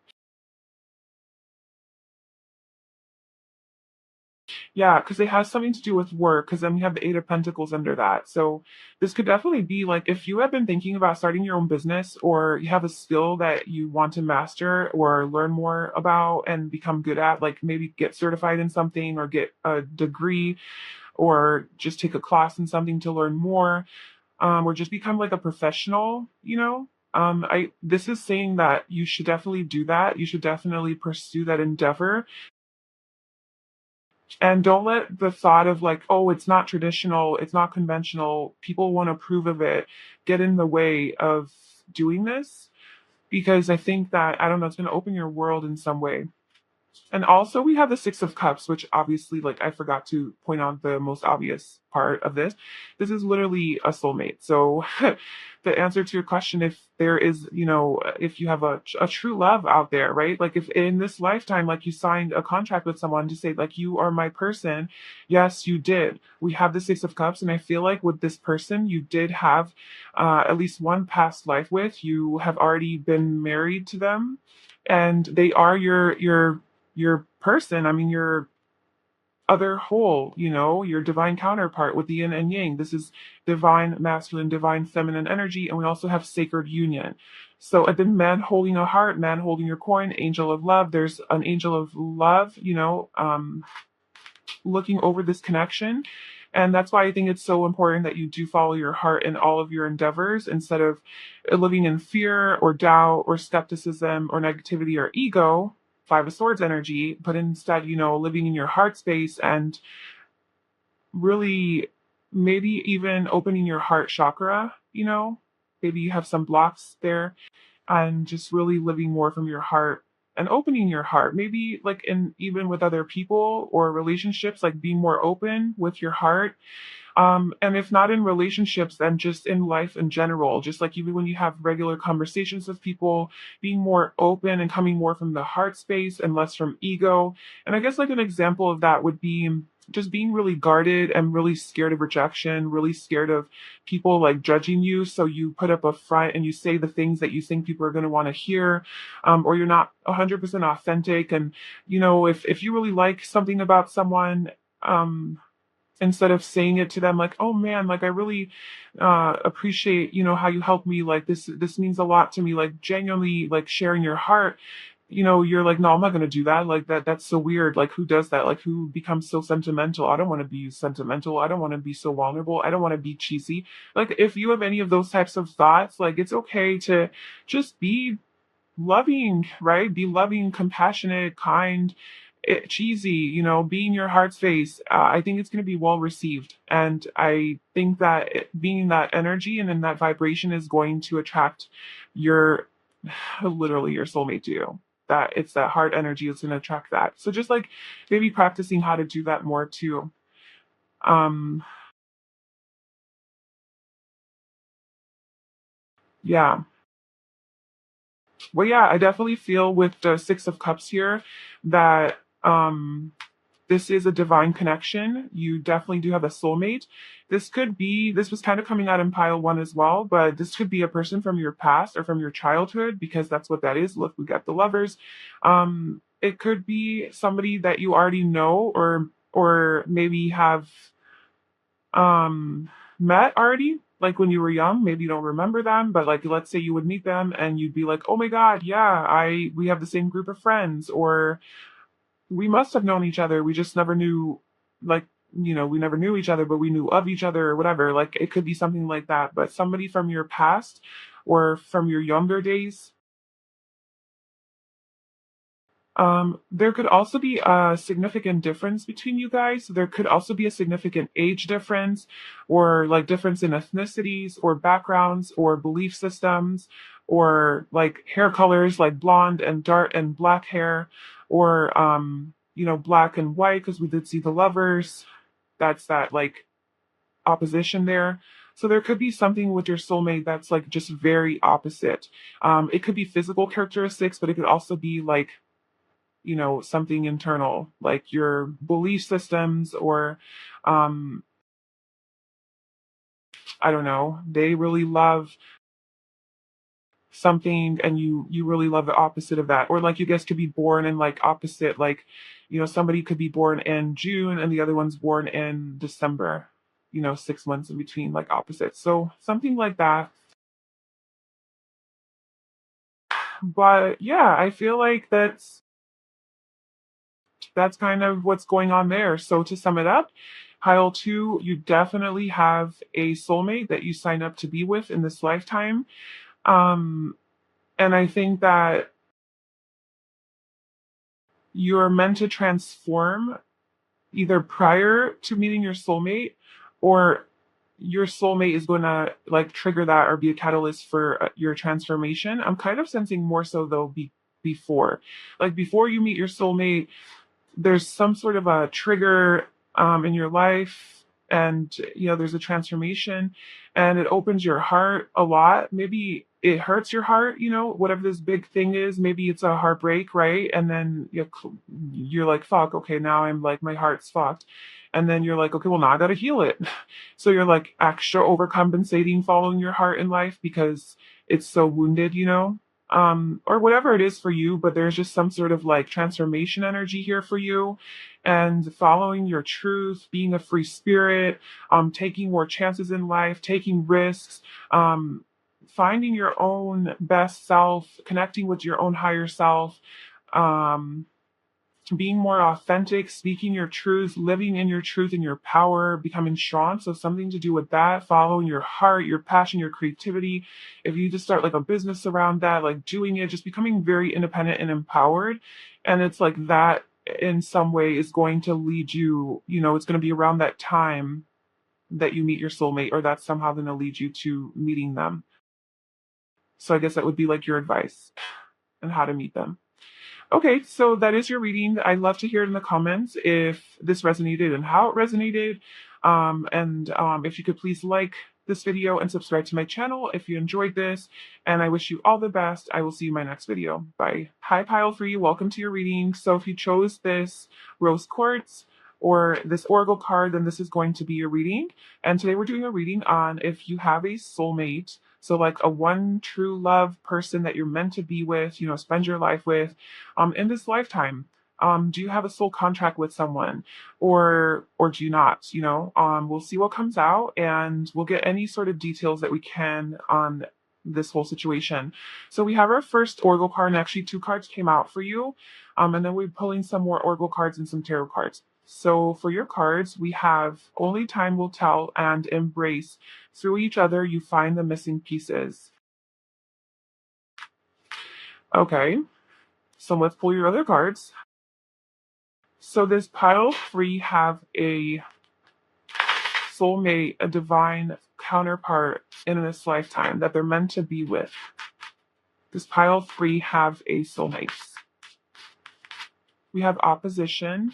Yeah, because it has something to do with work, because then we have the Eight of Pentacles under that. So this could definitely be like if you have been thinking about starting your own business, or you have a skill that you want to master or learn more about and become good at, like maybe get certified in something or get a degree or just take a class in something to learn more, or just become like a professional. I this is saying that you should definitely do that. You should definitely pursue that endeavor. And don't let the thought of like, oh, it's not traditional, it's not conventional, people won't approve of it, get in the way of doing this. Because I think that, I don't know, it's going to open your world in some way. And also, we have the Six of Cups, which obviously, like, I forgot to point out the most obvious part of this. This is literally a soulmate. So, the answer to your question, if there is, if you have a true love out there, right? Like, if in this lifetime, like, you signed a contract with someone to say, like, you are my person, yes, you did. We have the Six of Cups, and I feel like with this person, you did have at least one past life with. You have already been married to them, and they are your person. I mean, your other whole, your divine counterpart with the yin and yang. This is divine masculine, divine feminine energy, and we also have sacred union. So at the man holding a heart, man holding your coin, angel of love. There's an angel of love, looking over this connection. And that's why I think it's so important that you do follow your heart in all of your endeavors instead of living in fear or doubt or skepticism or negativity or ego, Five of Swords energy, but instead, living in your heart space and really maybe even opening your heart chakra. Maybe you have some blocks there, and just really living more from your heart and opening your heart, maybe like in even with other people or relationships, like being more open with your heart. And if not in relationships, then just in life in general, just like even when you have regular conversations with people, being more open and coming more from the heart space and less from ego. And I guess like an example of that would be just being really guarded and really scared of rejection, really scared of people like judging you. So you put up a front and you say the things that you think people are going to want to hear, or you're not 100% authentic. And, if you really like something about someone, instead of saying it to them like, oh man, like I really appreciate, how you helped me, like this means a lot to me, like genuinely like sharing your heart. You're like, no, I'm not going to do that, like that's so weird, like who does that, like who becomes so sentimental? I don't want to be sentimental, I don't want to be so vulnerable, I don't want to be cheesy. Like if you have any of those types of thoughts, like it's okay to just be loving, right? Be loving, compassionate, kind, cheesy, being your heart space. I think it's going to be well received. And I think that being that energy and in that vibration is going to attract your, literally your soulmate to you. that it's that heart energy that's going to attract that. So just like maybe practicing how to do that more too. Um, yeah. Well, yeah, I definitely feel with the Six of Cups here that this is a divine connection. You definitely do have a soulmate. This was kind of coming out in pile one as well, but this could be a person from your past or from your childhood because that's what that is. Look, we got the lovers. It could be somebody that you already know or maybe have um met already, like when you were young. Maybe you don't remember them, but like let's say you would meet them and you'd be like, oh my god, yeah, I we have the same group of friends, or we must have known each other, we just never knew, like, we never knew each other, but we knew of each other or whatever. Like it could be something like that, but somebody from your past or from your younger days. There could also be a significant difference between you guys. There could also be a significant age difference or like difference in ethnicities or backgrounds or belief systems or like hair colors, like blonde and dark and black hair, or black and white, because we did see the lovers. That's that like opposition there. So there could be something with your soulmate that's like just very opposite. It could be physical characteristics, but it could also be like something internal, like your belief systems, or um, I don't know, they really love something and you really love the opposite of that. Or like you guys could be born in like opposite, like, somebody could be born in June and the other one's born in December, 6 months in between, like opposites. So something like that. But yeah, I feel like that's kind of what's going on there. So to sum it up, pile two, you definitely have a soulmate that you sign up to be with in this lifetime. Um, and I think that you're meant to transform either prior to meeting your soulmate, or your soulmate is going to like trigger that or be a catalyst for your transformation. I'm kind of sensing more so though before, like before you meet your soulmate, there's some sort of a trigger in your life, and there's a transformation and it opens your heart a lot. Maybe it hurts your heart, whatever this big thing is. Maybe it's a heartbreak, right? And then you're like, fuck, okay, now I'm like, my heart's fucked. And then you're like, okay, well, now I gotta heal it. So you're like extra overcompensating following your heart in life because it's so wounded, or whatever it is for you, but there's just some sort of like transformation energy here for you, and following your truth, being a free spirit, taking more chances in life, taking risks, um, finding your own best self, connecting with your own higher self, um, being more authentic, speaking your truth, living in your truth and your power, becoming strong. So something to do with that, following your heart, your passion, your creativity. If you just start like a business around that, like doing it, just becoming very independent and empowered. And it's like that in some way is going to lead you, it's going to be around that time that you meet your soulmate, or that's somehow going to lead you to meeting them. So I guess that would be like your advice and how to meet them. Okay, so that is your reading. I'd love to hear it in the comments if this resonated and how it resonated. And if you could please like this video and subscribe to my channel if you enjoyed this. And I wish you all the best. I will see you in my next video. Bye. Hi, Pile 3. Welcome to your reading. So if you chose this rose quartz or this oracle card, then this is going to be your reading. And today we're doing a reading on if you have a soulmate. So like a one true love person that you're meant to be with, spend your life with, in this lifetime. Do you have a soul contract with someone, or do you not? We'll see what comes out, and we'll get any sort of details that we can on this whole situation. So we have our first oracle card, and actually two cards came out for you. And then we're pulling some more oracle cards and some tarot cards. So for your cards, we have only time will tell and embrace. Through each other, you find the missing pieces. Okay, so let's pull your other cards. So this pile 3 have a soulmate, a divine counterpart in this lifetime that they're meant to be with. This pile 3 have a soulmate. We have opposition.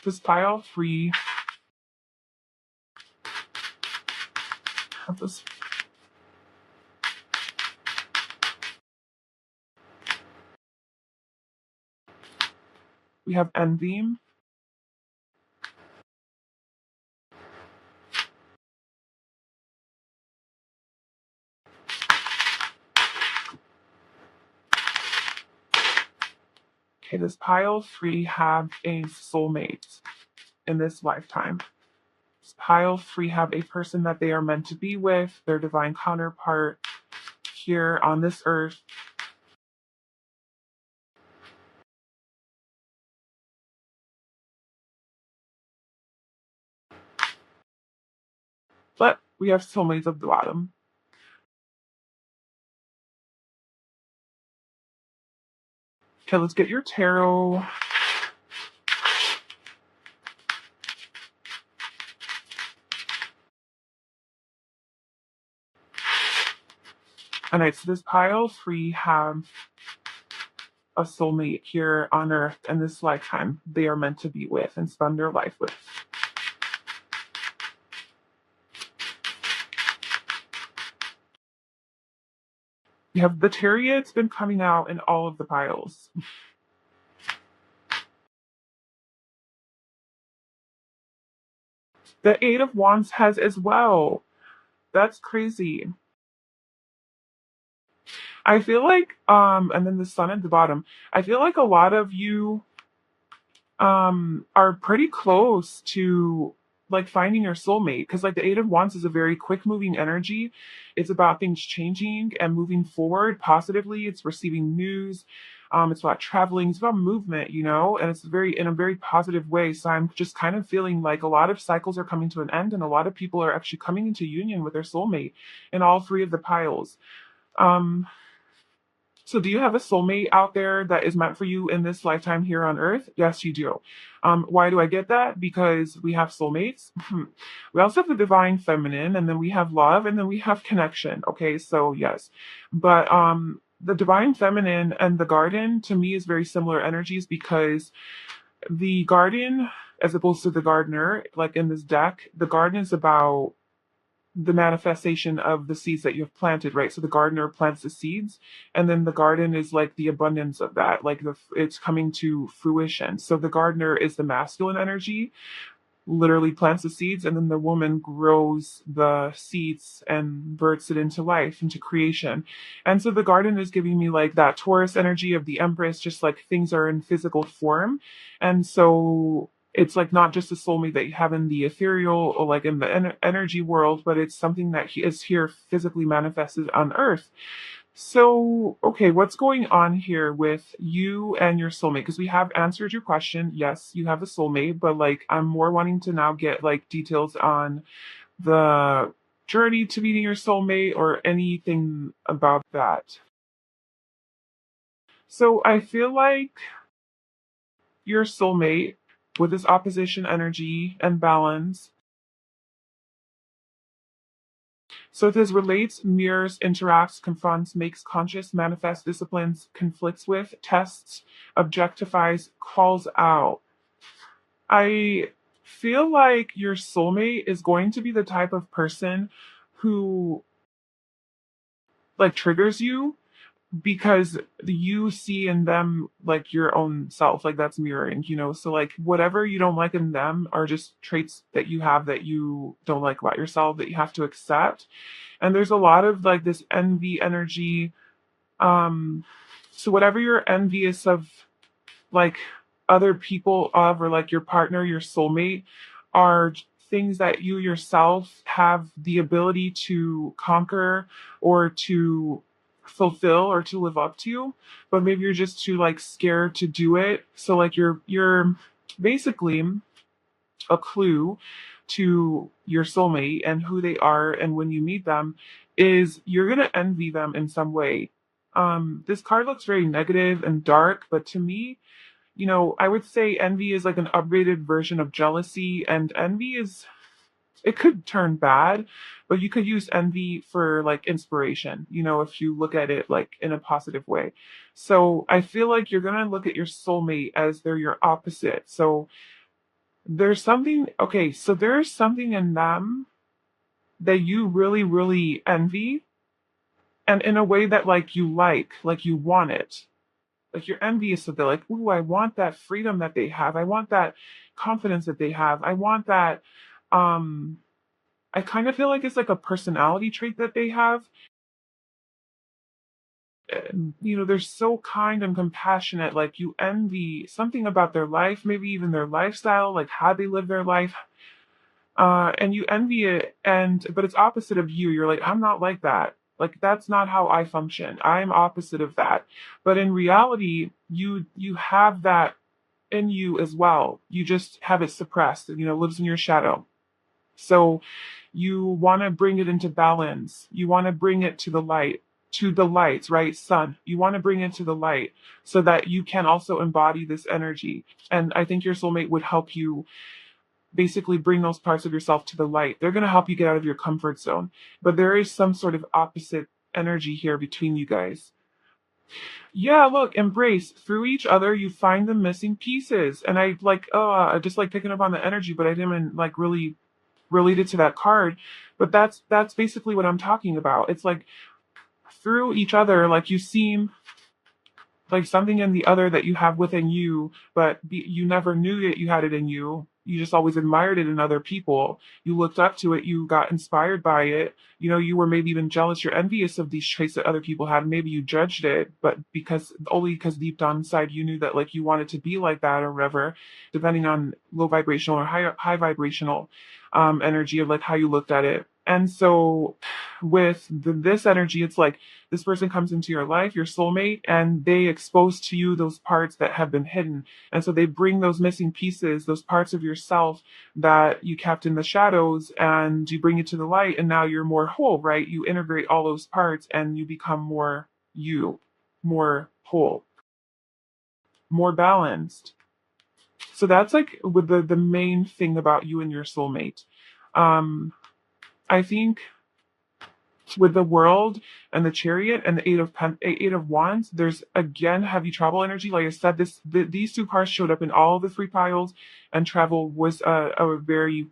This pile 3 have this. We have envy. Okay, this pile 3 have a soulmate in this lifetime. This pile 3 have a person that they are meant to be with, their divine counterpart here on this earth. But we have soulmates at the bottom. Okay, let's get your tarot. Alright, so this pile 3 have a soulmate here on earth in this lifetime they are meant to be with and spend their life with. We have the Chariot's been coming out in all of the piles. The Eight of Wands has as well. That's crazy. I feel like, and then the Sun at the bottom. I feel like a lot of you are pretty close to like finding your soulmate because like the Eight of Wands is a very quick moving energy. It's about things changing and moving forward positively. It's receiving news. It's about traveling. It's about movement, you know, and it's very in a very positive way. So I'm just kind of feeling like a lot of cycles are coming to an end, and a lot of people are actually coming into union with their soulmate in all 3 of the piles. Um, so, do you have a soulmate out there that is meant for you in this lifetime here on Earth? Yes, you do. Why do I get that? Because we have soulmates. We also have the divine feminine, and then we have love, and then we have connection. Okay, so yes, but the divine feminine and the garden to me is very similar energies because the garden, as opposed to the gardener, like in this deck, the garden is about the manifestation of the seeds that you've planted, right? So the gardener plants the seeds, and then the garden is like the abundance of that, like it's coming to fruition. So the gardener is the masculine energy, literally plants the seeds, and then the woman grows the seeds and births it into life, into creation. And so the garden is giving me like that Taurus energy of the Empress, just like things are in physical form. And so it's like not just a soulmate that you have in the ethereal or like in the energy world, but it's something that is here physically manifested on earth. So, okay, what's going on here with you and your soulmate? Because we have answered your question. Yes, you have a soulmate, but like I'm more wanting to now get like details on the journey to meeting your soulmate or anything about that. So, I feel like your soulmate with this opposition energy and balance. So it says relates, mirrors, interacts, confronts, makes conscious, manifests, disciplines, conflicts with, tests, objectifies, calls out. I feel like your soulmate is going to be the type of person who like triggers you because you see in them like your own self, like that's mirroring, you know. So like whatever you don't like in them are just traits that you have that you don't like about yourself that you have to accept. And there's a lot of like this envy energy. So whatever you're envious of, like other people of, or like your partner, your soulmate, are things that you yourself have the ability to conquer or to fulfill or to live up to, but maybe you're just too like scared to do it. So like you're basically a clue to your soulmate and who they are, and when you meet them is you're going to envy them in some way. This card looks very negative and dark, but to me I would say envy is like an upgraded version of jealousy, and envy is, it could turn bad, but you could use envy for like inspiration, if you look at it like in a positive way. So I feel like you're going to look at your soulmate as they're your opposite. So there's something in them that you really, really envy, and in a way that like you want it. Like you're envious of, they're like, ooh, I want that freedom that they have. I want that confidence that they have. I want that. Um, I kind of feel like it's like a personality trait that they have. They're so kind and compassionate. Like you envy something about their life, maybe even their lifestyle, like how they live their life. And you envy it, but it's opposite of you. You're like, I'm not like that. Like that's not how I function. I'm opposite of that. But in reality, you have that in you as well. You just have it suppressed. It lives in your shadow. So you want to bring it into balance. You want to bring it to the light, right? Sun. You want to bring it to the light so that you can also embody this energy. And I think your soulmate would help you basically bring those parts of yourself to the light. They're going to help you get out of your comfort zone. But there is some sort of opposite energy here between you guys. Yeah, look, embrace through each other. You find the missing pieces, and I just like picking up on the energy, but I didn't like really relate it to that card. But that's basically what I'm talking about. It's like through each other, like you seem like something in the other that you have within you, but you never knew that you had it in you. You just always admired it in other people. You looked up to it. You got inspired by it. You were maybe even jealous. You're envious of these traits that other people had. Maybe you judged it, but only because deep down inside you knew that like you wanted to be like that or whatever, depending on low vibrational or high vibrational energy of like how you looked at it. And so with this energy, it's like this person comes into your life, your soulmate, and they expose to you those parts that have been hidden. And so they bring those missing pieces, those parts of yourself that you kept in the shadows, and you bring it to the light. And now you're more whole, right? You integrate all those parts and you become more you, more whole, more balanced. So that's like with the main thing about you and your soulmate. Um, I think with the world and the chariot and the eight of wands, there's again heavy travel energy. Like I said, these two cards showed up in all of the three piles, and travel was a very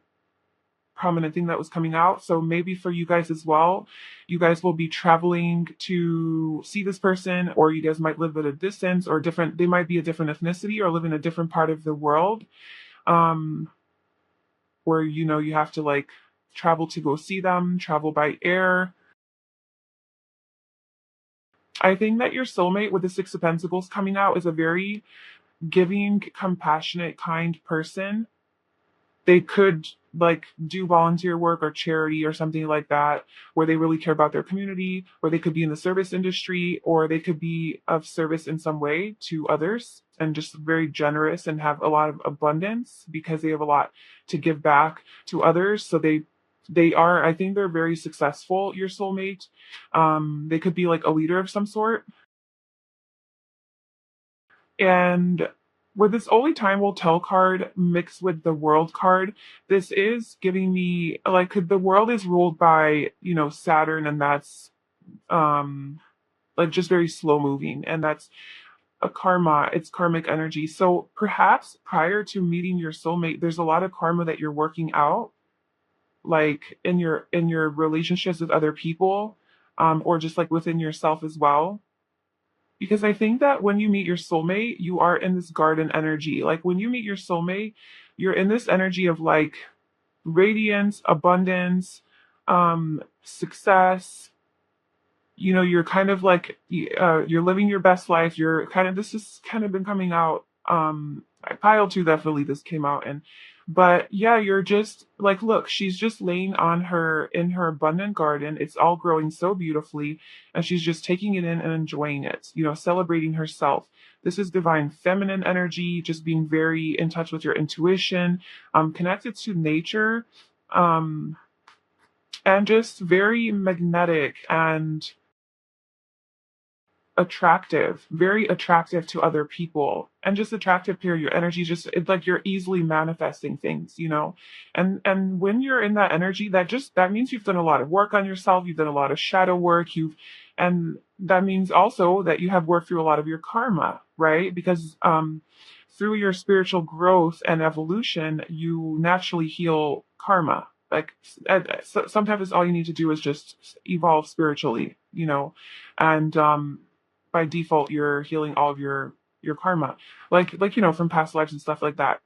prominent thing that was coming out. So maybe for you guys as well, you guys will be traveling to see this person, or you guys might live at a distance, or different. They might be a different ethnicity or live in a different part of the world, um, where you have to like travel to go see them, travel by air. I think that your soulmate with the Six of Pentacles coming out is a very giving, compassionate, kind person. They could like do volunteer work or charity or something like that, where they really care about their community, or they could be in the service industry, or they could be of service in some way to others and just very generous and have a lot of abundance because they have a lot to give back to others. So they are, I think they're very successful, your soulmate. They could be like a leader of some sort. And with this only time will tell card mixed with the world card, this is giving me like the world is ruled by, Saturn, and that's like just very slow moving, and that's a karma, it's karmic energy. So perhaps prior to meeting your soulmate, there's a lot of karma that you're working out, like in your relationships with other people, or just like within yourself as well. Because I think that when you meet your soulmate, you are in this garden energy. Like when you meet your soulmate, you're in this energy of like radiance, abundance, success. You're kind of like you're living your best life. You're kind of, this has kind of been coming out. Pile two, definitely this came out, and but yeah, you're just like, look, she's just laying on her in her abundant garden. It's all growing so beautifully, and she's just taking it in and enjoying it. Celebrating herself. This is divine feminine energy, just being very in touch with your intuition, connected to nature, um, and just very magnetic and attractive, very attractive to other people, and just attractive here. Your energy just it's like you're easily manifesting things. And when you're in that energy, that means you've done a lot of work on yourself, you've done a lot of shadow work, and that means also that you have worked through a lot of your karma, right? Because through your spiritual growth and evolution, you naturally heal karma. Like sometimes all you need to do is just evolve spiritually, and by default you're healing all of your karma, like from past lives and stuff like that.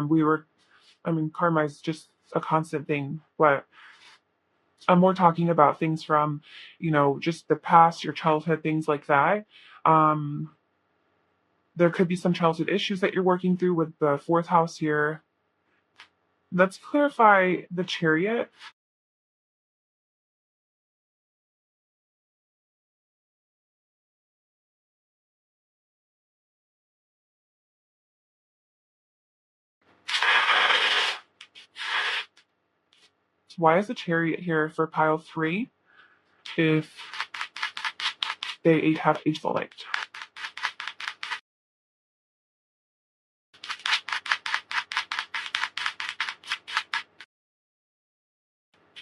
We were, I mean, karma is just a constant thing, but I'm more talking about things from just the past, your childhood, things like that. Um, there could be some childhood issues that you're working through with the fourth house here. Let's clarify the chariot. Why is the chariot here for pile three if they have a light?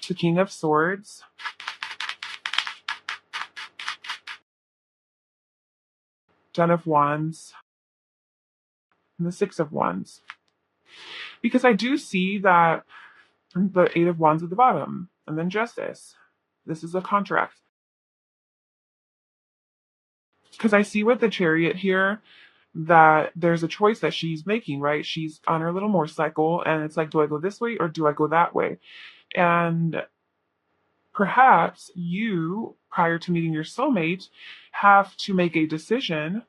The King of Swords, Ten of Wands, and the Six of Wands. Because I do see that the Eight of Wands at the bottom, and then Justice. This is a contract. Because I see with the Chariot here that there's a choice that she's making, right? She's on her little motorcycle, and it's like, do I go this way or do I go that way? And perhaps you, prior to meeting your soulmate, have to make a decision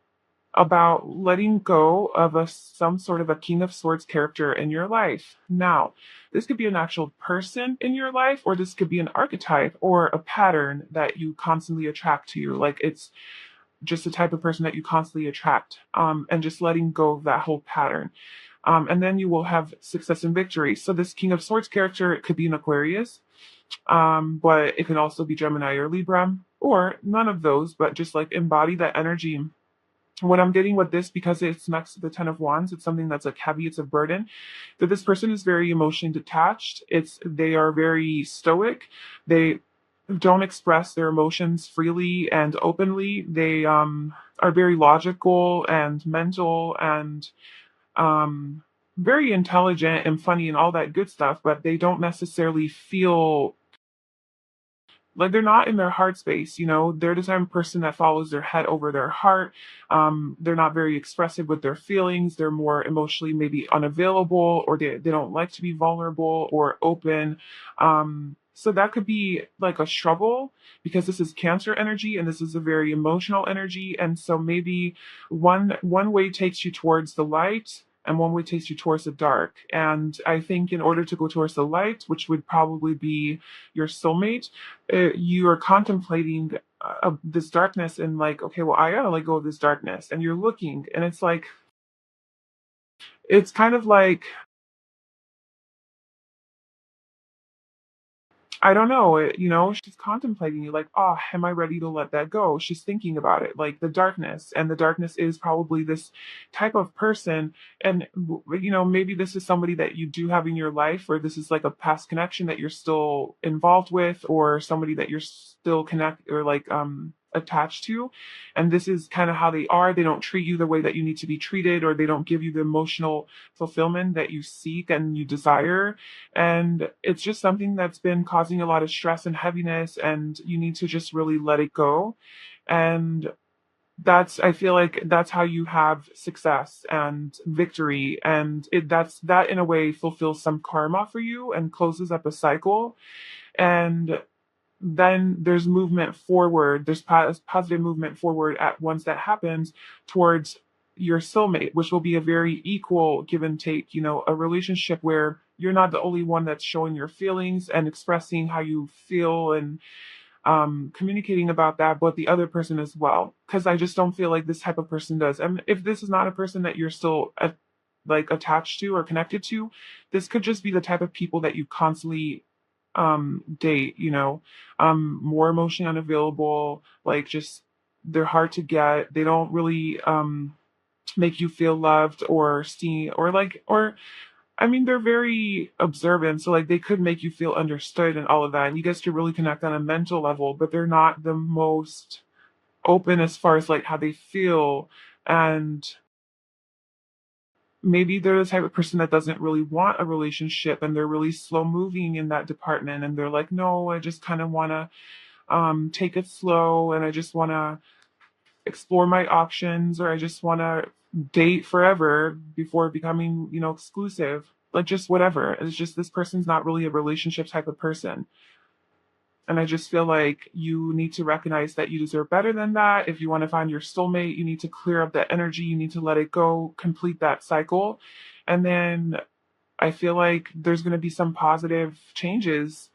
about letting go of some sort of a King of Swords character in your life. Now, this could be an actual person in your life, or this could be an archetype or a pattern that you constantly attract to you. Like it's just the type of person that you constantly attract, and just letting go of that whole pattern. And then you will have success and victory. So this King of Swords character, it could be an Aquarius, but it can also be Gemini or Libra, or none of those, but just like embody that energy. What I'm getting with this, because it's next to the Ten of Wands, it's something that's like heavy, it's a burden, that this person is very emotionally detached. They are very stoic. They don't express their emotions freely and openly. They are very logical and mental and very intelligent and funny and all that good stuff, but they don't necessarily feel like they're not in their heart space. They're the type of person that follows their head over their heart. They're not very expressive with their feelings. They're more emotionally maybe unavailable, or they don't like to be vulnerable or open. So that could be like a struggle, because this is Cancer energy and this is a very emotional energy. And so maybe one way takes you towards the light and one way takes you towards the dark. And I think in order to go towards the light, which would probably be your soulmate, you are contemplating this darkness and like, okay, well, I gotta let go of this darkness. And you're looking, and it's kind of like, I don't know, she's contemplating you like, oh, am I ready to let that go? She's thinking about it, like the darkness. And the darkness is probably this type of person. And, maybe this is somebody that you do have in your life, or this is like a past connection that you're still involved with, or somebody that you're still connect or like, attached to. And this is kind of how they are. They don't treat you the way that you need to be treated, or they don't give you the emotional fulfillment that you seek and you desire. And it's just something that's been causing a lot of stress and heaviness, and you need to just really let it go. And I feel like that's how you have success and victory. And that in a way fulfills some karma for you and closes up a cycle. And then there's movement forward. There's positive movement forward at once that happens towards your soulmate, which will be a very equal give and take, a relationship where you're not the only one that's showing your feelings and expressing how you feel and communicating about that, but the other person as well. Because I just don't feel like this type of person does. And if this is not a person that you're still like attached to or connected to, this could just be the type of people that you constantly date, more emotionally unavailable, like just They're hard to get. They don't really make you feel loved or seen or like or I mean, they're very observant, so like they could make you feel understood and all of that. And you guys could really connect on a mental level, but they're not the most open as far as like how they feel. And maybe they're the type of person that doesn't really want a relationship and they're really slow moving in that department. And they're like, no, I just kind of want to take it slow and I just want to explore my options or I just want to date forever before becoming, exclusive. Like just whatever. It's just this person's not really a relationship type of person. And I just feel like you need to recognize that you deserve better than that. If you want to find your soulmate, you need to clear up that energy. You need to let it go, complete that cycle. And then I feel like there's going to be some positive changes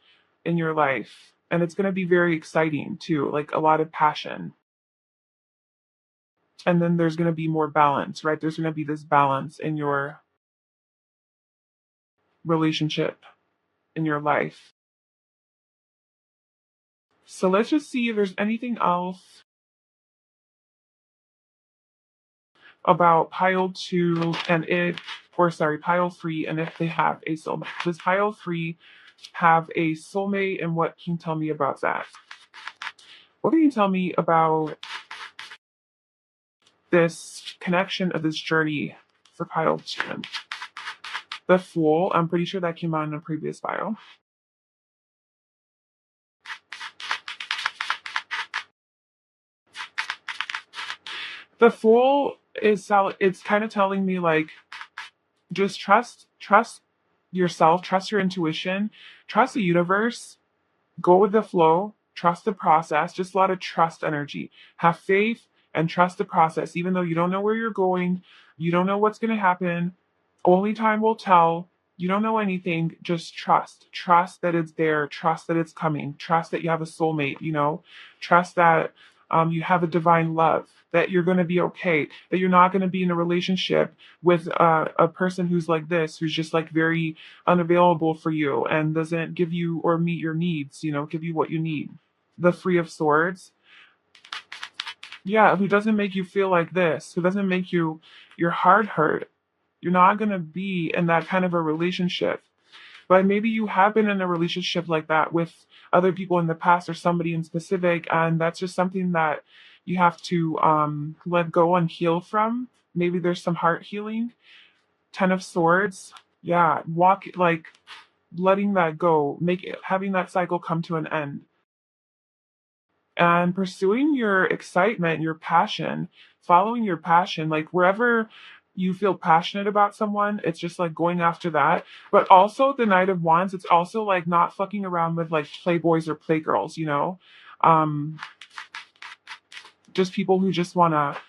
in your life. And it's going to be very exciting too, like a lot of passion. And then there's going to be more balance, right? There's going to be this balance in your relationship, in your life. So let's just see if there's anything else about pile two and if, or sorry, pile three, and if they have a soulmate. Does pile three have a soulmate, and what can you tell me about that? What can you tell me about this connection of this journey for pile two? The Fool, I'm pretty sure that came out in a previous file. The Fool is it's kind of telling me like just trust yourself, trust your intuition, trust the universe, go with the flow, trust the process, just a lot of trust energy. Have faith and trust the process, even though you don't know where you're going, you don't know what's going to happen. Only time will tell. You don't know anything. Just trust. Trust that it's there. Trust that it's coming. Trust that you have a soulmate, Trust that you have a divine love, that you're going to be okay, that you're not going to be in a relationship with a person who's like this, who's just like very unavailable for you and doesn't give you or meet your needs, give you what you need. The Three of Swords. Yeah, who doesn't make you feel like this, who doesn't make your heart hurt. You're not going to be in that kind of a relationship. But maybe you have been in a relationship like that with other people in the past or somebody in specific, and that's just something that you have to let go and heal from. Maybe there's some heart healing. Ten of Swords. Yeah, walk like letting that go, having that cycle come to an end and pursuing your excitement, your passion, following your passion, like wherever you feel passionate about someone, it's just like going after that. But also the Knight of Wands, it's also like not fucking around with like playboys or playgirls. Um, just people who just want to,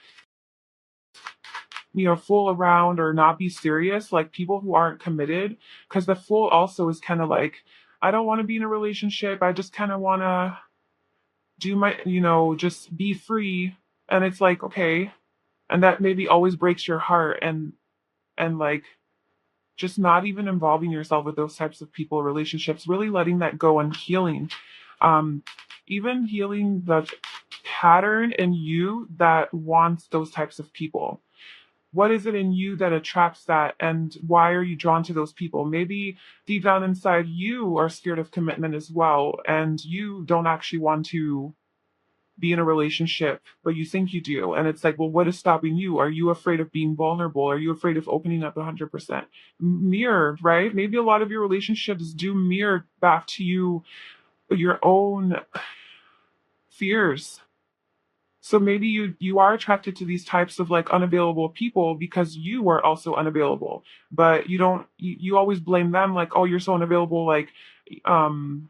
fool around or not be serious, like people who aren't committed. Because the Fool also is kind of like, I don't want to be in a relationship. I just kind of want to do my, just be free. And it's like, okay. And that maybe always breaks your heart and like just not even involving yourself with those types of people, relationships, really letting that go and healing. Um, even healing the pattern in you that wants those types of people. What is it in you that attracts that, and why are you drawn to those people? Maybe deep down inside you are scared of commitment as well, and you don't actually want to be in a relationship, but you think you do. And it's like, well, what is stopping you? Are you afraid of being vulnerable? Are you afraid of opening up 100%? Mirror, right? Maybe a lot of your relationships do mirror back to you your own fears. So maybe you are attracted to these types of like unavailable people because you are also unavailable, but you always blame them like, oh, you're so unavailable, like um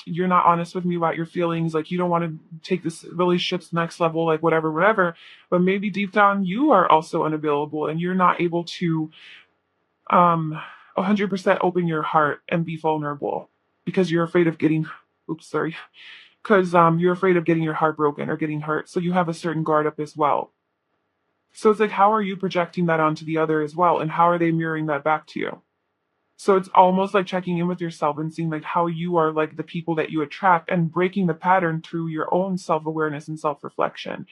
you're not honest with me about your feelings, like you don't want to take this relationship to the next level, like whatever. But maybe deep down you are also unavailable and you're not able to 100% open your heart and be vulnerable because you're afraid of getting oops, sorry, because you're afraid of getting your heart broken or getting hurt, so you have a certain guard up as well. So it's like, how are you projecting that onto the other as well, and how are they mirroring that back to you? So it's almost like checking in with yourself and seeing like how you are like the people that you attract and breaking the pattern through your own self-awareness and self-reflection.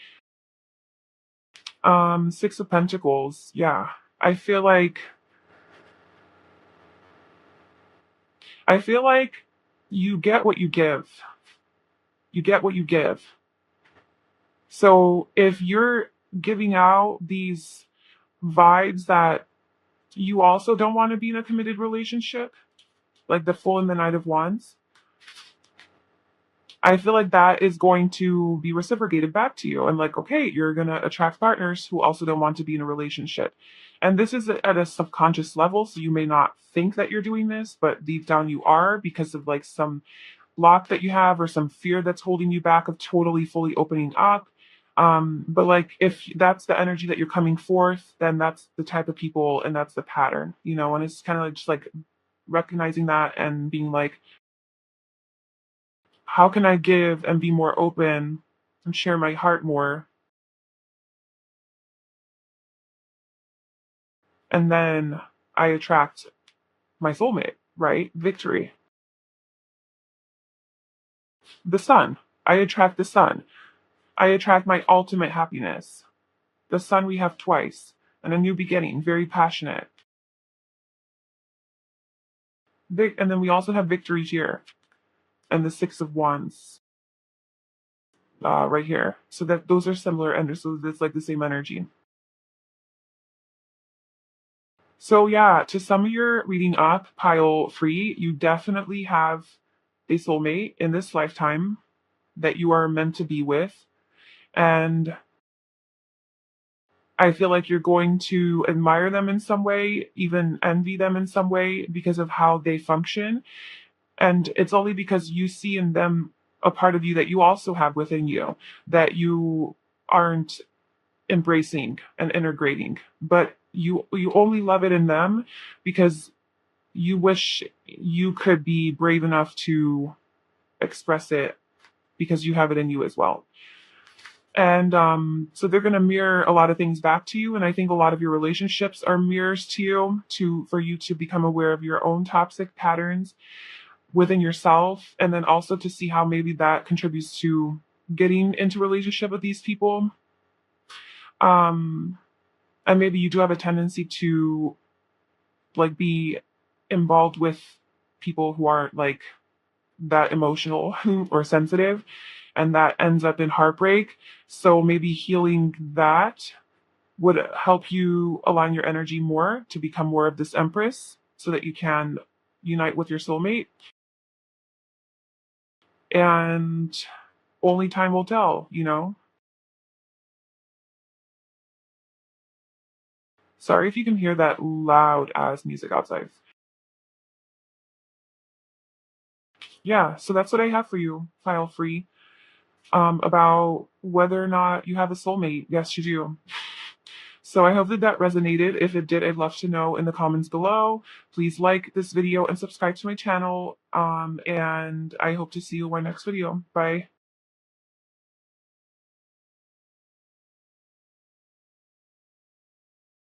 Six of Pentacles. Yeah. I feel like I feel like you get what you give. You get what you give. So if you're giving out these vibes that you also don't want to be in a committed relationship, like the Fool and the Knight of Wands, I feel like that is going to be reciprocated back to you. And like, okay, you're going to attract partners who also don't want to be in a relationship. And this is at a subconscious level. So you may not think that you're doing this, but deep down you are because of like some block that you have or some fear that's holding you back of totally, fully opening up. But like, if that's the energy that you're coming forth, then that's the type of people and that's the pattern, you know, and it's kind of like just like recognizing that and being like, how can I give and be more open and share my heart more? And then I attract my soulmate, right? Victory. The sun. I attract the sun. I attract my ultimate happiness. The sun we have twice. And a new beginning, very passionate. And then we also have victory here. And the Six of Wands right here. So that those are similar energies. So it's like the same energy. So yeah, to sum your reading up, pile free, you definitely have a soulmate in this lifetime that you are meant to be with. And I feel like you're going to admire them in some way, even envy them in some way because of how they function. And it's only because you see in them a part of you that you also have within you that you aren't embracing and integrating. But you only love it in them because you wish you could be brave enough to express it because you have it in you as well. And so they're going to mirror a lot of things back to you. And I think a lot of your relationships are mirrors to you for you to become aware of your own toxic patterns within yourself. And then also to see how maybe that contributes to getting into relationship with these people. Um, and maybe you do have a tendency to like be involved with people who aren't like that emotional or sensitive, and that ends up in heartbreak. So maybe healing that would help you align your energy more to become more of this Empress so that you can unite with your soulmate. And only time will tell, you know? Sorry if you can hear that loud ass music outside. Yeah, so that's what I have for you, file free. About whether or not you have a soulmate. Yes, you do. So I hope that that resonated. If it did, I'd love to know in the comments below. Please like this video and subscribe to my channel. And I hope to see you in my next video. Bye.